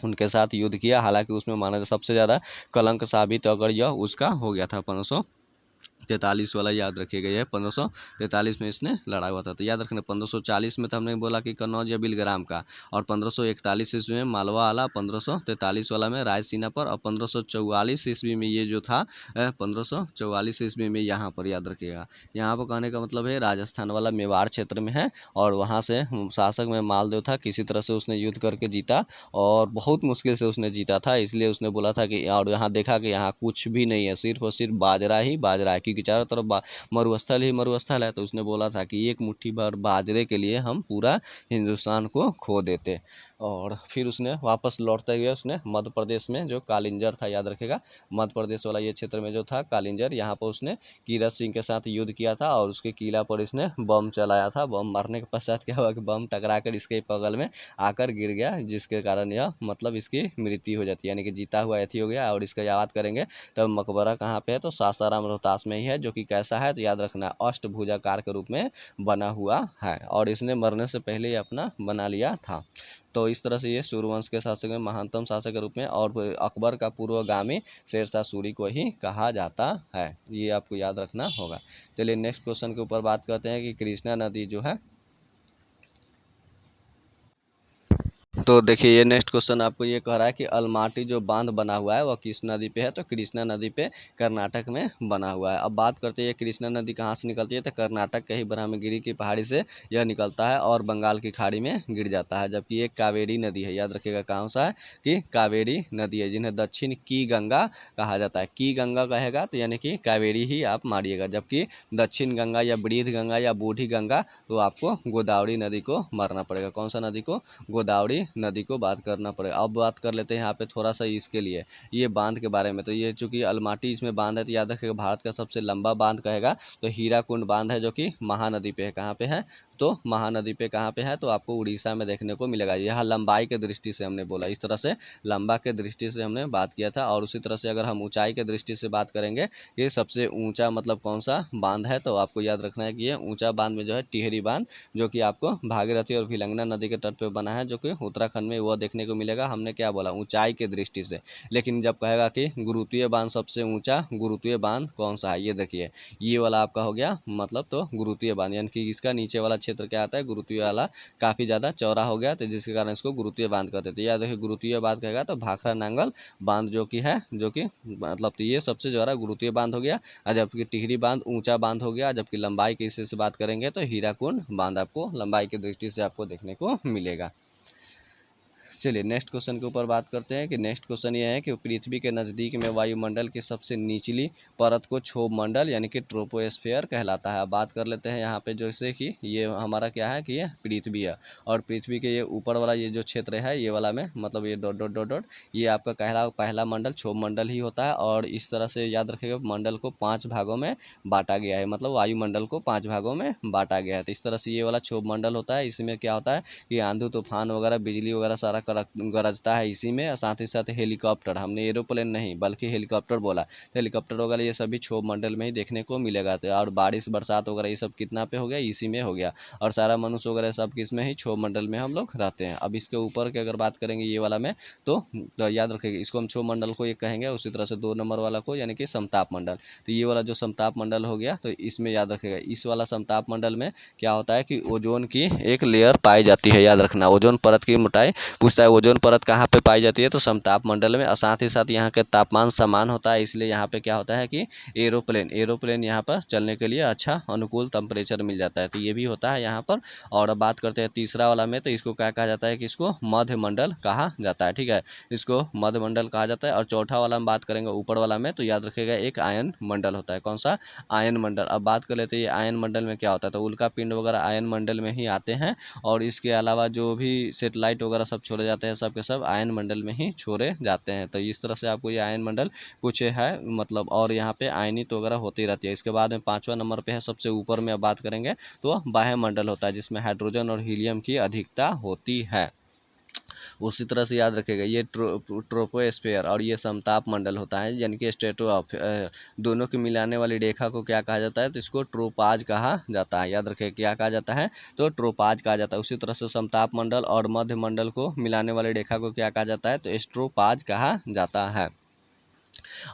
उनके साथ युद्ध किया। हालांकि उसमें माना सबसे ज़्यादा कलंक साबित अगर यह उसका हो गया था 1543 वाला, याद रखिएगा। यह 1543 में इसने लड़ा हुआ था। तो याद रखना 1540 में तो हमने बोला कि कन्नौज या बिलग्राम का, और 1541 ईस्वी में मालवा वाला, 1543 वाला में रायसीना पर, और 1544 ईस्वी में ये जो था 1544 ईस्वी में यहाँ पर, याद रखिएगा। यहाँ पर कहने का मतलब है राजस्थान वाला मेवाड़ क्षेत्र में है, और वहाँ से शासक में मालदेव था, किसी तरह से उसने युद्ध करके जीता, और बहुत मुश्किल से उसने जीता था। इसलिए उसने बोला था कि, और यहाँ देखा कि यहाँ कुछ भी नहीं है, सिर्फ और सिर्फ बाजरा ही बाजरा है, क्योंकि चारों तरफ मरुस्थल ही मरुस्थल है। तो उसने बोला था कि एक मुट्ठी भर बाजरे के लिए हम पूरा हिंदुस्तान को खो देते। और फिर उसने वापस लौटते हुए उसने मध्य प्रदेश में जो कालिंजर था, याद रखेगा, मध्य प्रदेश वाला ये क्षेत्र में जो था कालिंजर, यहाँ पर उसने कीरत सिंह के साथ युद्ध किया था, और उसके किला पर इसने बम चलाया था। बम मारने के पश्चात क्या हुआ कि बम टकरा कर इसके बगल में आकर गिर गया, जिसके कारण यह मतलब इसकी मृत्यु हो जाती है, यानी कि जीता हुआ ऐथी हो गया। और इसका याद करेंगे तो मकबरा कहाँ पे है, तो सासाराम रोहतास में ही है, जो कि कैसा है, तो याद रखना अष्टभुजाकार के रूप में बना हुआ है, और इसने मरने से पहले ही अपना बना लिया था। तो इस तरह से ये सूर्यवंश के शासक में महानतम शासक के रूप में, और अकबर का पूर्वगामी शेरशाह सूरी को ही कहा जाता है। ये आपको याद रखना होगा। चलिए नेक्स्ट क्वेश्चन के ऊपर बात करते हैं कि कृष्णा नदी जो है, तो देखिए ये नेक्स्ट क्वेश्चन आपको ये कह रहा है कि अलमाटी जो बांध बना हुआ है वह किस नदी पे है, तो कृष्णा नदी पे कर्नाटक में बना हुआ है। अब बात करते हैं कृष्णा नदी कहाँ से निकलती है, तो कर्नाटक के ही ब्रह्मगिरी की पहाड़ी से यह निकलता है और बंगाल की खाड़ी में गिर जाता है। जबकि ये कावेरी नदी है, याद रखिएगा कौन सा है, कि कावेरी नदी है, जिन्हें दक्षिण की गंगा कहा जाता है। की गंगा कहेगा तो यानी कि कावेरी ही आप मारिएगा, जबकि दक्षिण गंगा या वृद्ध गंगा या बूढ़ी गंगा तो आपको गोदावरी नदी को मारना पड़ेगा। कौन सा नदी को, गोदावरी नदी को बात करना पड़ेगा। अब बात कर लेते हैं यहाँ पे थोड़ा सा इसके लिए ये बांध के बारे में। तो ये चूंकि अलमाटी इसमें बांध है, तो याद रखिएगा भारत का सबसे लंबा बांध कहेगा तो हीराकुंड बांध है, जो कि महानदी पे है। कहाँ पे है, तो महानदी पे कहाँ पे है, तो आपको उड़ीसा में देखने को मिलेगा। यह लंबाई के दृष्टि से हमने बोला, इस तरह से लंबा के दृष्टि से हमने बात किया था। और उसी तरह से अगर हम ऊंचाई के दृष्टि से बात करेंगे कि सबसे ऊंचा मतलब कौन सा बांध है, तो आपको याद रखना है कि ये ऊंचा बांध में जो है टिहरी बांध, जो कि आपको भागीरथी और भिलंगना नदी के तट पे बना है, जो कि उत्तराखंड में वह देखने को मिलेगा। हमने क्या बोला, ऊंचाई के दृष्टि से। लेकिन जब कहेगा कि गुरुत्वीय बांध सबसे ऊंचा गुरुत्वीय बांध कौन सा है, ये देखिए ये वाला आपका हो गया मतलब, तो गुरुत्वीय बांध यानी कि इसका नीचे वाला क्षेत्र क्या आता है, गुरुत्वीय वाला काफी ज्यादा चौड़ा हो गया, तो जिसके कारण इसको गुरुत्वीय बांध कहते थे। याद रखिए गुरुत्वीय बांध कहेगा तो भाखड़ा नांगल बांध जो कि है, जो कि मतलब तो ये सबसे ज्यादा गुरुत्वीय बांध हो गया। जबकि टिहरी बांध ऊंचा बांध हो गया। जबकि लंबाई की हिस्से से बात करेंगे तो हीराकुंड बांध आपको लंबाई की दृष्टि से आपको देखने को मिलेगा। चलिए नेक्स्ट क्वेश्चन के ऊपर बात करते हैं कि नेक्स्ट क्वेश्चन ये है कि पृथ्वी के नज़दीक में वायुमंडल की सबसे निचली परत को क्षोभ मंडल यानी कि ट्रोपोस्फेयर कहलाता है। अब बात कर लेते हैं यहाँ पे, जैसे कि ये हमारा क्या है कि ये पृथ्वी है, और पृथ्वी के ये ऊपर वाला ये जो क्षेत्र है ये वाला में मतलब ये डॉट डॉट डॉट डॉट ये आपका पहला मंडल क्षोभ मंडल ही होता है। और इस तरह से याद रखिएगा मंडल को 5 भागों में बांटा गया है, मतलब वायुमंडल को 5 भागों में बांटा गया है। तो इस तरह से ये वाला क्षोभ मंडल होता है। इसमें क्या होता है कि आंधी तूफान वगैरह बिजली वगैरह सारा गरजता है इसी में, साथ ही साथ हेलीकॉप्टर, हमने एरोप्लेन नहीं बल्कि हेलीकॉप्टर बोला, तो हेलीकॉप्टर वगैरह ये सभी क्षोभ मंडल में ही देखने को मिलेगा। तो और बारिश बरसात वगैरह ये सब कितना पे हो गया, इसी में हो गया। और सारा मनुष्य वगैरह सब किस में ही, क्षोभ मंडल में हम लोग रहते हैं। अब इसके ऊपर की अगर बात करेंगे ये वाला में, तो याद रखिएगा इसको हम क्षोभ मंडल को एक कहेंगे, उसी तरह से 2 नंबर वाला को यानी कि समताप मंडल। तो ये वाला जो समताप मंडल हो गया, तो इसमें याद रखिएगा इस वाला समताप मंडल में क्या होता है कि ओजोन की एक लेयर पाई जाती है। याद रखना, ओजोन परत की मोटाई पूछता है, ओजोन परत कहाँ पे पाई जाती है, तो समताप मंडल में। और साथ ही साथ यहाँ के तापमान समान होता है, इसलिए यहाँ पे क्या होता है कि एरोप्लेन यहाँ पर चलने के लिए अच्छा अनुकूल टेम्परेचर मिल जाता है। तो ये भी होता है यहाँ पर। और अब बात करते हैं तीसरा वाला में, तो इसको क्या कहा जाता है कि इसको मध्य मंडल कहा जाता है। ठीक है, इसको मध्य मंडल कहा जाता है। और चौथा वाला में बात करेंगे ऊपर वाला में, तो याद रखिएगा एक आयन मंडल होता है। कौन सा, आयन मंडल। अब बात कर लेते हैं ये आयन मंडल में क्या होता है, तो उल्का पिंड वगैरह आयन मंडल में ही आते हैं। और इसके अलावा जो भी सेटेलाइट वगैरह सब छोड़े जाते हैं, सब के सब आयन मंडल में ही छोड़े जाते हैं। तो इस तरह से आपको ये आयन मंडल कुछ है मतलब, और यहाँ पे आयनित वगैरह होती रहती है। इसके बाद में 5वां नंबर पे है सबसे ऊपर में, अब बात करेंगे तो वायुमंडल होता है, जिसमें हाइड्रोजन और हीलियम की अधिकता होती है। उसी तरह से याद रखेगा ये ट्रोपोस्फेयर और ये समताप मंडल होता है, यानी कि स्ट्रेटो ऑफ दोनों की मिलाने वाली रेखा को क्या कहा जाता है, तो इसको ट्रोपाज कहा जाता है। याद रखेगा क्या कहा जाता है, तो ट्रोपाज कहा जाता है। उसी तरह से समताप मंडल और मध्य मंडल को मिलाने वाली रेखा को क्या कहा जाता है, तो स्ट्रोपाज कहा जाता है।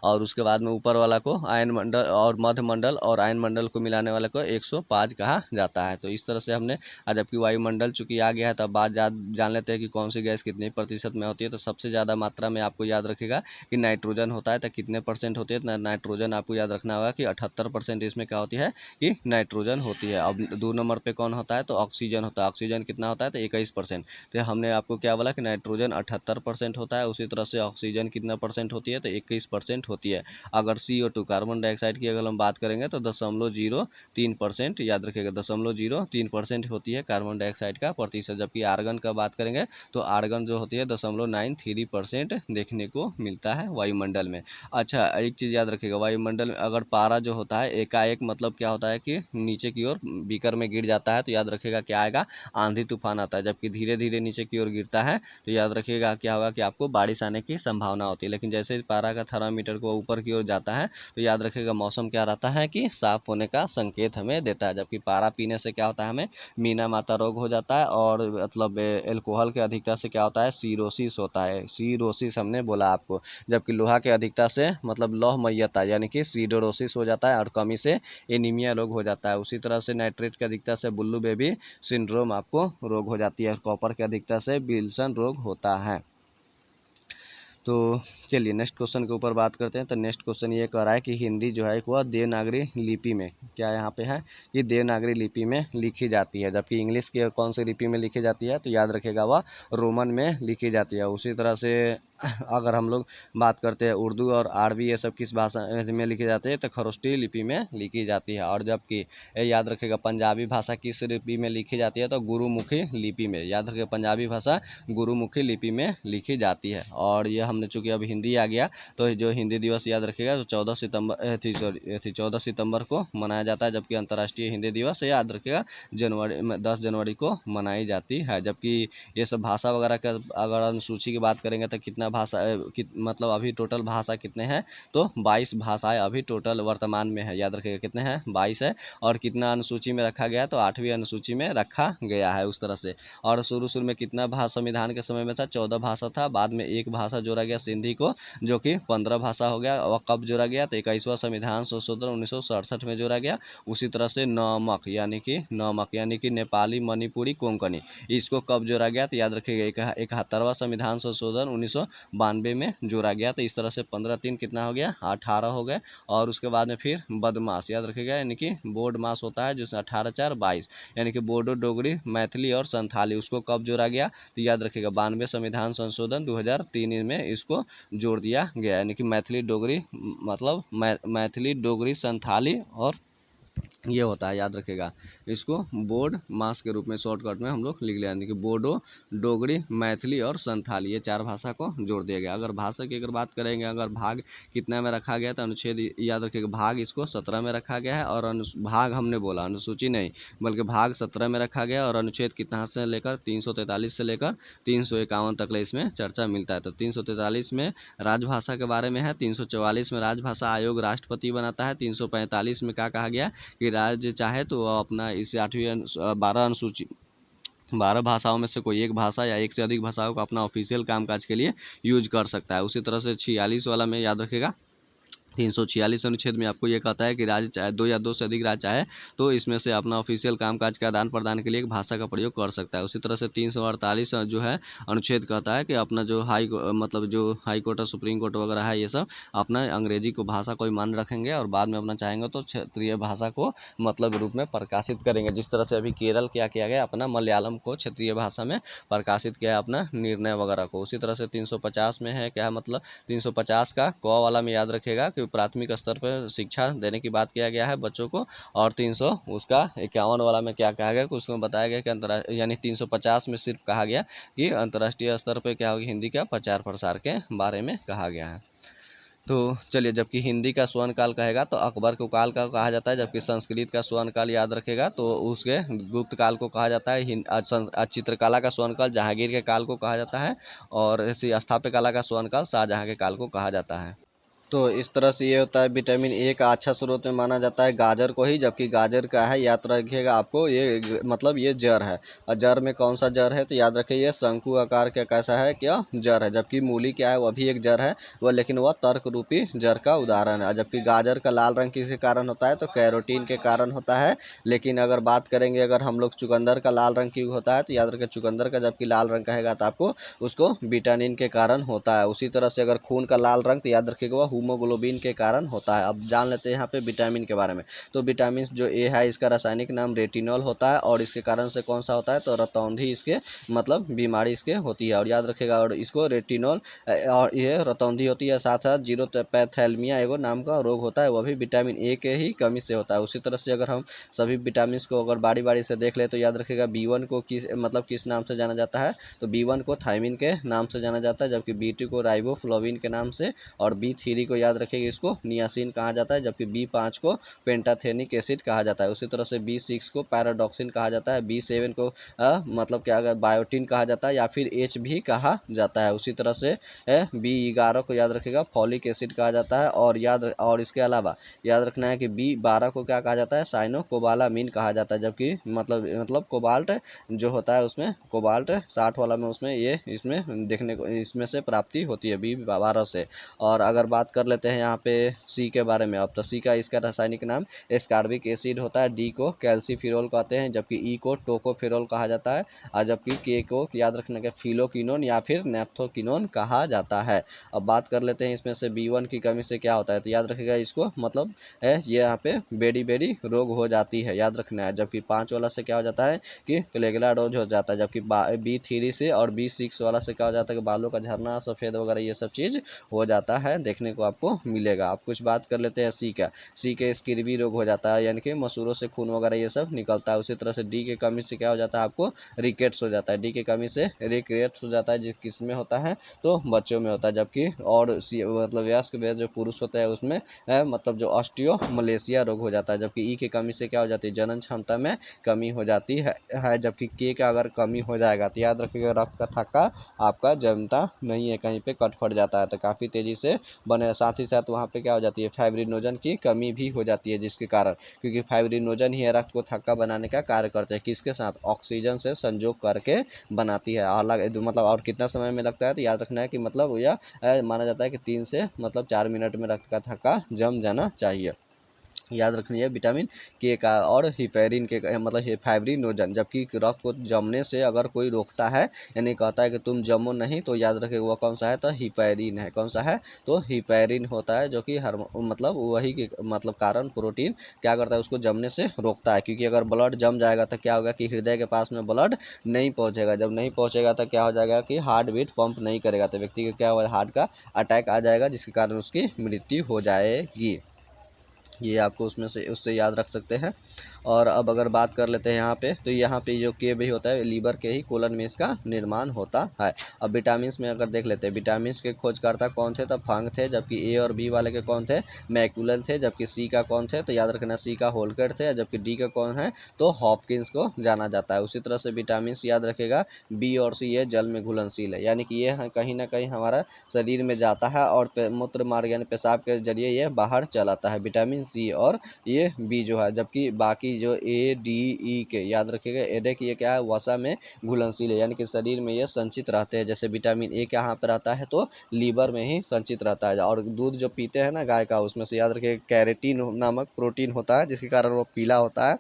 और उसके बाद में ऊपर वाला को आयन मंडल और मध्य मंडल और आयन मंडल को मिलाने वाले को 105 कहा जाता है। तो इस तरह से हमने आज, जबकि वायुमंडल चूंकि आ गया है, तब बात जान लेते हैं कि कौन सी गैस कितने प्रतिशत में होती है। तो सबसे ज़्यादा मात्रा में आपको याद रखेगा कि नाइट्रोजन होता है। तो कितने परसेंट होती है, नाइट्रोजन आपको याद रखना होगा कि 78% इसमें क्या होती है कि नाइट्रोजन होती है। अब 2 नंबर पे कौन होता है, तो ऑक्सीजन होता है। ऑक्सीजन कितना होता है, तो 21%। तो हमने आपको क्या बोला कि नाइट्रोजन 78% होता है। उसी तरह से ऑक्सीजन कितना परसेंट होती है, तो 21% होती है। अगर CO2 कार्बन डाइऑक्साइड की अगर हम बात करेंगे तो 0.03%, याद रखिएगा 0.03% होती है कार्बन डाइऑक्साइड का प्रतिशत। जबकि आर्गन का बात करेंगे तो आर्गन जो होती है 0.93% देखने को मिलता है वायुमंडल में। अच्छा, एक चीज़ याद रखिएगा, वायुमंडल में अगर पारा जो होता है एकाएक मतलब क्या होता है कि नीचे की ओर बीकर में गिर जाता है, तो याद रखिएगा क्या आएगा, आंधी तूफान आता है। जबकि धीरे धीरे नीचे की ओर गिरता है तो याद रखिएगा क्या होगा कि आपको बारिश आने की संभावना होती है। लेकिन जैसे पारा का थर्मामीटर को ऊपर की ओर जाता है तो याद रखिएगा मौसम क्या रहता है कि साफ होने का संकेत हमें देता है। जबकि पारा पीने से क्या होता है, हमें मीना माता रोग हो जाता है। और मतलब एल्कोहल के अधिकता से क्या होता है, सीरोसिस होता है, सीरोसिस हमने बोला आपको। जबकि लोहा के अधिकता से मतलब लौहमयता यानी कि सीडोरोसिस हो जाता है, और कमी से एनीमिया रोग हो जाता है। उसी तरह से नाइट्रेट की अधिकता से बुल्लू बेबी सिंड्रोम आपको रोग हो जाती है। कॉपर की अधिकता से विल्सन रोग होता है। तो चलिए नेक्स्ट क्वेश्चन के ऊपर बात करते हैं। तो नेक्स्ट क्वेश्चन ये कह रहा है कि हिंदी जो है वह देवनागरी लिपि में, क्या यहाँ पे है कि देवनागरी लिपि में लिखी जाती है। जबकि इंग्लिश की कौन सी लिपि में लिखी जाती है, तो याद रखेगा वह रोमन में लिखी जाती है। उसी तरह से अगर हम लोग बात करते हैं उर्दू और अरबी ये सब किस भाषा में लिखी जाती है, तो खरोष्टी लिपि में लिखी जाती है। और जबकि याद रखेगा पंजाबी भाषा किस लिपि में लिखी जाती है, तो गुरुमुखी लिपि में। याद रखेगा पंजाबी भाषा गुरुमुखी लिपि में लिखी जाती है। और यह हमने चूंकि अब हिंदी आ गया, तो जो हिंदी दिवस याद रखिएगा तो 14 सितंबर को मनाया जाता है। जबकि अंतर्राष्ट्रीय हिंदी दिवस याद रखिएगा 10 जनवरी को मनाई जाती है। जबकि ये सब भाषा वगैरह का अगर अनुसूची की बात करेंगे तो कितना भाषा मतलब अभी टोटल भाषा कितने हैं, तो 22 भाषाएं अभी टोटल वर्तमान में है। याद रखिएगा कितने हैं, 22 है। और कितना अनुसूची में रखा गया, तो 8वीं अनुसूची में रखा गया है उस तरह से। और शुरू में कितना भाषा संविधान के समय में था, 14 भाषा था। बाद में एक भाषा जोड़ा गया सिंधी को, जो कि 15 भाषा हो गया। और कब जोड़ा गया, तो 21वां संविधान संशोधन 1967 में जोड़ा गया। उसी तरह से नमक यानी कि नेपाली, मणिपुरी, कोंकणी, इसको कब जोड़ा गया, तो याद रखिएगा 71वां संविधान संशोधन 1992 में जोड़ा गया। तो इस तरह से 15 3 कितना हो गया, 18 हो गए। और उसके बाद में फिर बदमाश याद रखिएगा, यानी कि बोर्ड मास होता है जिसमें 18 4 22, यानी कि बोडो, डोगरी, मैथिली और संथाली, उसको कब जोड़ा गया, तो याद रखिएगा 92 संविधान संशोधन 2003 में इसको जोड़ दिया गया। यानी कि मैथिली, डोगरी मतलब मैथिली, डोगरी, संथाली और ये होता है, याद रखिएगा। इसको बोड मास के रूप में शॉर्टकट में हम लोग लिख लें, यानी कि बोडो, डोगरी, मैथिली और संथाली, ये 4 भाषा को जोड़ दिया गया। अगर भाषा की अगर बात करेंगे, अगर भाग कितना में रखा गया तो अनुच्छेद याद रखिएगा, भाग इसको 17 में रखा गया है, और भाग हमने बोला, अनुसूची नहीं बल्कि भाग 17 में रखा गया, और अनुच्छेद कितना से लेकर 343 से लेकर 351 तक इसमें चर्चा मिलता है। तो 343 में राजभाषा के बारे में है, 344 में राजभाषा आयोग राष्ट्रपति बनाता है, 345 में क्या कहा गया कि राज्य चाहे तो वह अपना इस 8वीं 12 अनुसूची 12 भाषाओं में से कोई एक भाषा या एक से अधिक भाषाओं को अपना ऑफिशियल कामकाज के लिए यूज कर सकता है। उसी तरह से 46 वाला में याद रखेगा, 346 अनुच्छेद में आपको ये कहता है कि राज्य चाहे 2 या 2 से अधिक राज्य चाहे तो इसमें से अपना ऑफिशियल कामकाज के आदान प्रदान के लिए एक भाषा का प्रयोग कर सकता है। उसी तरह से 348 जो है अनुच्छेद कहता है कि अपना जो मतलब जो हाई कोर्ट और सुप्रीम कोर्ट वगैरह है, ये सब अपना अंग्रेजी को भाषा को ही मान रखेंगे, और बाद में अपना चाहेंगे तो क्षेत्रीय भाषा को मतलब रूप में प्रकाशित करेंगे। जिस तरह से अभी केरल क्या किया गया, अपना मलयालम को क्षेत्रीय भाषा में प्रकाशित किया अपना निर्णय वगैरह को। उसी तरह से 350 में है क्या, मतलब 350 का क वाला में याद रखेगा कि प्राथमिक स्तर पर शिक्षा देने की बात किया गया है बच्चों को, और 300 उसका 51 वाला में क्या कहा गया कि उसमें बताया गया कि अंतर्राष्ट्रीय, यानी 350 में सिर्फ कहा गया कि अंतर्राष्ट्रीय स्तर पर क्या होगी, हिंदी का प्रचार प्रसार के बारे में कहा गया है। तो चलिए, जबकि हिंदी का स्वर्ण काल कहेगा तो अकबर को काल का कहा जाता है, जबकि संस्कृत का स्वर्ण काल याद रखेगा तो उसके गुप्त काल को कहा जाता है। चित्रकला का स्वर्ण काल जहांगीर के काल को कहा जाता है, और इसी स्थापत्य कला का स्वर्ण काल शाहजहां के काल को कहा जाता है। तो इस तरह से ये होता है, विटामिन ए का अच्छा स्रोत में माना जाता है गाजर को ही, जबकि गाजर का है याद रखिएगा आपको, ये मतलब ये जड़ है, और जड़ में कौन सा जड़ है तो याद रखिए ये शंकु आकार का कैसा है, क्या जड़ है। जबकि मूली क्या है, वह भी एक जड़ है, वह लेकिन वह तर्क रूपी जड़ का उदाहरण है। जबकि गाजर का लाल रंग किसके कारण होता है तो कैरोटीन के कारण होता है। लेकिन अगर बात करेंगे, अगर हम लोग चुकंदर का लाल रंग क्यों होता है तो याद रखें चुकंदर का जबकि लाल रंग कहेगा तो आपको उसको विटामिन के कारण होता है। उसी तरह से अगर खून का लाल रंग तो याद रखिएगा वह हीमोग्लोबिन के कारण होता है। अब जान लेते हैं यहाँ पे विटामिन के बारे में। तो विटामिन जो ए है इसका रासायनिक नाम रेटिनॉल होता है, और इसके कारण से कौन सा होता है तो रतौंधी इसके मतलब बीमारी इसके होती है, और याद रखेगा। और इसको रेटिनॉल और ये रतौंधी होती है, साथ साथ जीरोपैथेलमिया एगो नाम का रोग होता है, वह भी विटामिन ए के ही कमी से होता है। उसी तरह से अगर हम सभी विटामिन को अगर बारी बारी से देख ले तो याद रखेगा B1 को किस नाम से जाना जाता है तो B1 को थायमिन के नाम से जाना जाता है, जबकि B2 को राइबोफ्लाविन के नाम से, और B3 को याद रखेगा इसको नियासिन कहा जाता है, जबकि B5 को पेंटाथेनिक एसिड कहा जाता है। उसी तरह से B6 को पैराडॉक्सिन कहा जाता है, B7 को मतलब क्या बायोटिन कहा जाता है, या फिर H भी कहा जाता है। उसी तरह से B11 को याद रखेगा फॉलिक एसिड कहा जाता है, और इसके अलावा याद रखना है कि B12 को क्या कहा जाता है साइनोकोबालामिन कहा जाता है, जबकि मतलब कोबाल्ट जो होता है उसमें कोबाल्ट 60 वाला में उसमें ये इसमें देखने को इसमें से प्राप्ति होती है B12 से। और अगर बात कर लेते हैं यहाँ पे सी के बारे में, अब तो सी का इसका रासायनिक नाम एस्कार्बिक एसिड होता है, डी को कैल्सीफिरोल कहते हैं, जबकि ई को टोकोफेरोल कहा जाता है, और जबकि के को याद रखने के फिलोकिनोन या फिर नेप्थोकिनोन कहा जाता है। अब बात कर लेते हैं इसमें से B1 की कमी से क्या होता है तो याद रखिएगा इसको मतलब ये यहाँ पे बेडी बेडी रोग हो जाती है, याद रखना है। जबकि 5 वाला से क्या हो जाता है कि प्लेगला डोज हो जाता है, जबकि B3 से और B6 वाला से क्या हो जाता है कि बालों का झरना सफ़ेद वगैरह ये सब चीज़ हो जाता है, देखने को आपको मिलेगा। आप कुछ बात कर लेते हैं सी के स्किर्वी रोग हो जाता है, यानी कि मसूरों से खून वगैरह ये सब निकलता है। उसी तरह से डी के कमी से क्या हो जाता है आपको रिकेट्स हो जाता है, डी के कमी से रिकेट्स हो जाता है, जिस किस में होता है तो बच्चों में होता है। जबकि और मतलब वयस्क जो पुरुष होता है उसमें मतलब जो ऑस्टियोमलेशिया रोग हो जाता है, जबकि ई की कमी से क्या हो जाती है जनन क्षमता में कमी हो जाती है। जबकि के का अगर कमी हो जाएगा तो याद रखिएगा रक्त का थक्का आपका जमता नहीं है, कहीं पे कट फट जाता है तो काफ़ी तेज़ी से बने। साथ ही साथ वहाँ पे क्या हो जाती है फाइब्रिनोजन की कमी भी हो जाती है, जिसके कारण क्योंकि फाइब्रिनोजन ही रक्त को थक्का बनाने का कार्य करते हैं, किसके साथ ऑक्सीजन से संजोग करके बनाती है। अलग मतलब और कितना समय में लगता है तो याद रखना है कि मतलब यह माना जाता है कि 3 से मतलब 4 मिनट में रक्त का थक्का जम जाना चाहिए, याद रखनी है। विटामिन के का और हिफेरिन के मतलब फाइब्रिनोजन, जबकि रक्त को जमने से अगर कोई रोकता है यानी कहता है कि तुम जमो नहीं तो याद रखे वो कौन सा है तो हिफेरिन है। कौन सा है तो हिफेरिन होता है, जो कि हर मतलब वही के मतलब कारण प्रोटीन क्या करता है उसको जमने से रोकता है। क्योंकि अगर ब्लड जम जाएगा तो क्या होगा कि हृदय के पास में ब्लड नहीं पहुँचेगा, जब नहीं पहुँचेगा तो क्या हो जाएगा कि हार्ट बीट पंप नहीं करेगा, तो व्यक्ति को क्या होगा हार्ट का अटैक आ जाएगा, जिसके कारण उसकी मृत्यु हो जाएगी। ये आपको उसमें से उससे याद रख सकते हैं। और अब अगर बात कर लेते हैं यहाँ पे, तो यहाँ पे जो के भी होता है लीवर के ही कोलन में इसका निर्माण होता है। अब विटामिन में अगर देख लेते हैं, विटामिन के खोजकर्ता कौन थे, तब फंग थे, जबकि ए और बी वाले के कौन थे, मैकुलन थे, जबकि सी का कौन थे, तो याद रखना सी का होल्कर थे, जबकि डी का कौन है, तो हॉपकिंस को जाना जाता है। उसी तरह से विटामिन याद रखेगा, बी और सी ये जल में घुलनशील है, यानी कि ये कहीं ना कहीं हमारा शरीर में जाता है और मूत्र मार्ग यानी पेशाब के जरिए ये बाहर चलाता है, विटामिन सी और ये बी जो है। जबकि बाकी जो ए डी ई के याद रखिएगा, एडे की ये क्या है, वसा में घुलनशील है, यानी कि शरीर में ये संचित रहते हैं। जैसे विटामिन ए कहाँ पे रहता है, तो लीवर में ही संचित रहता है। और दूध जो पीते हैं ना गाय का, उसमें से याद रखिएगा कैरेटीन नामक प्रोटीन होता है, जिसके कारण वो पीला होता है।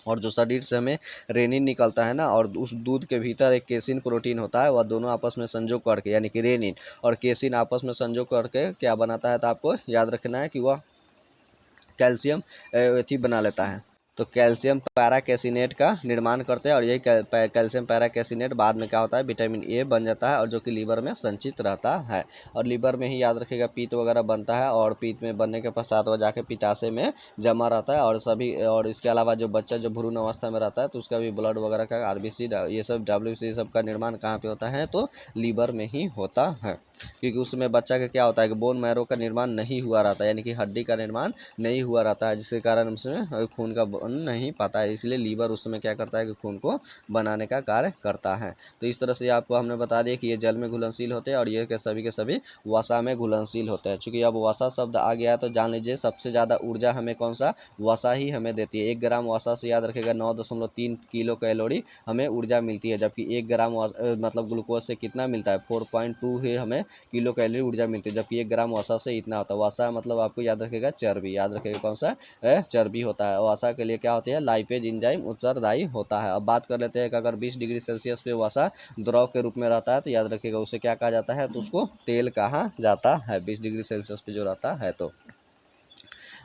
और जो शरीर से हमें रेनिन निकलता है ना, और उस दूध के भीतर एक केसिन प्रोटीन होता है, वह दोनों आपस में संजोग करके यानी कि रेनिन और केसिन आपस में संजोग करके क्या बनाता है, तो आपको याद रखना है कि वह कैल्शियम एथी बना लेता है। तो कैल्शियम पैराकेसिनेट का निर्माण करते हैं, और यही कैल्शियम पैराकेसिनेट बाद में क्या होता है, विटामिन ए बन जाता है, और जो कि लीवर में संचित रहता है। और लीवर में ही याद रखिएगा पीत वगैरह बनता है, और पीत में बनने के पश्चात वह जाके पित्ताशय में जमा रहता है। और इसके अलावा जो बच्चा जो भ्रूण अवस्था में रहता है, तो उसका भी ब्लड वगैरह का आरबीसी ये सब डब्ल्यूबीसी सब का निर्माण कहाँ पे होता है, तो लीवर में ही होता है। क्योंकि उसमें बच्चा का क्या होता है कि बोन मैरो का निर्माण नहीं हुआ रहता है, यानी कि हड्डी का निर्माण नहीं हुआ रहता है, जिसके कारण उसमें खून का बन नहीं पाता है। इसलिए लीवर उस समय क्या करता है कि खून को बनाने का कार्य करता है। तो इस तरह से आपको हमने बता दिया कि ये जल में घुलनशील होते हैं, और ये के सभी वसा में घुलनशील होते हैं। चूंकि अब वसा शब्द आ गया है, तो जान लीजिए सबसे ज़्यादा ऊर्जा हमें कौन सा, वसा ही हमें देती है। 1 ग्राम वसा से याद रखेगा 9.3 किलो कैलोरी हमें ऊर्जा मिलती है, जबकि 1 ग्राम मतलब ग्लूकोज से कितना मिलता है, 4.2 ही हमें किलो कैलोरी ऊर्जा मिलती है। जबकि 1 ग्राम वसा से इतना होता है। वसा मतलब आपको याद रखेगा चर्बी, याद रखेगा कौन सा चर्बी होता है। वसा के लिए क्या होती है, लाइपेज एंजाइम उत्तरदायी होता है। अब बात कर लेते हैं कि अगर 20 डिग्री सेल्सियस पे वसा द्रव के रूप में रहता है, तो याद रखिएगा उसे क्या कहा जाता है, तो उसको तेल कहा जाता है 20 डिग्री सेल्सियस पे जो रहता है। तो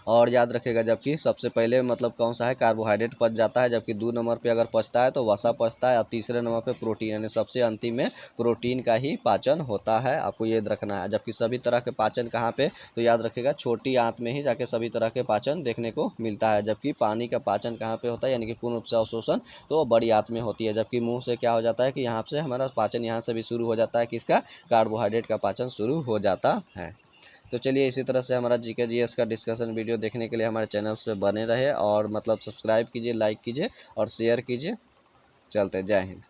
और याद रखेगा, जबकि सबसे पहले मतलब कौन सा है, कार्बोहाइड्रेट पच जाता है, जबकि 2 नंबर पे अगर पचता है तो वसा पचता है, और तीसरे नंबर पे प्रोटीन, यानी सबसे अंतिम में प्रोटीन का ही पाचन होता है। आपको ये रखना है। जबकि सभी तरह के पाचन कहाँ पे, तो याद रखेगा छोटी आंत में ही जाके सभी तरह के पाचन देखने को मिलता है। जबकि पानी का पाचन कहाँ पे होता है, यानी कि पूर्ण रूप से अवशोषण तो बड़ी आंत में होती है। जबकि मुंह से क्या हो जाता है कि यहाँ से हमारा पाचन यहाँ से भी शुरू हो जाता है, कि इसका कार्बोहाइड्रेट का पाचन शुरू हो जाता है। तो चलिए इसी तरह से हमारा जीके जीएस का डिस्कशन वीडियो देखने के लिए हमारे चैनल्स पे बने रहे, और मतलब सब्सक्राइब कीजिए, लाइक कीजिए और शेयर कीजिए। चलते, जय हिंद।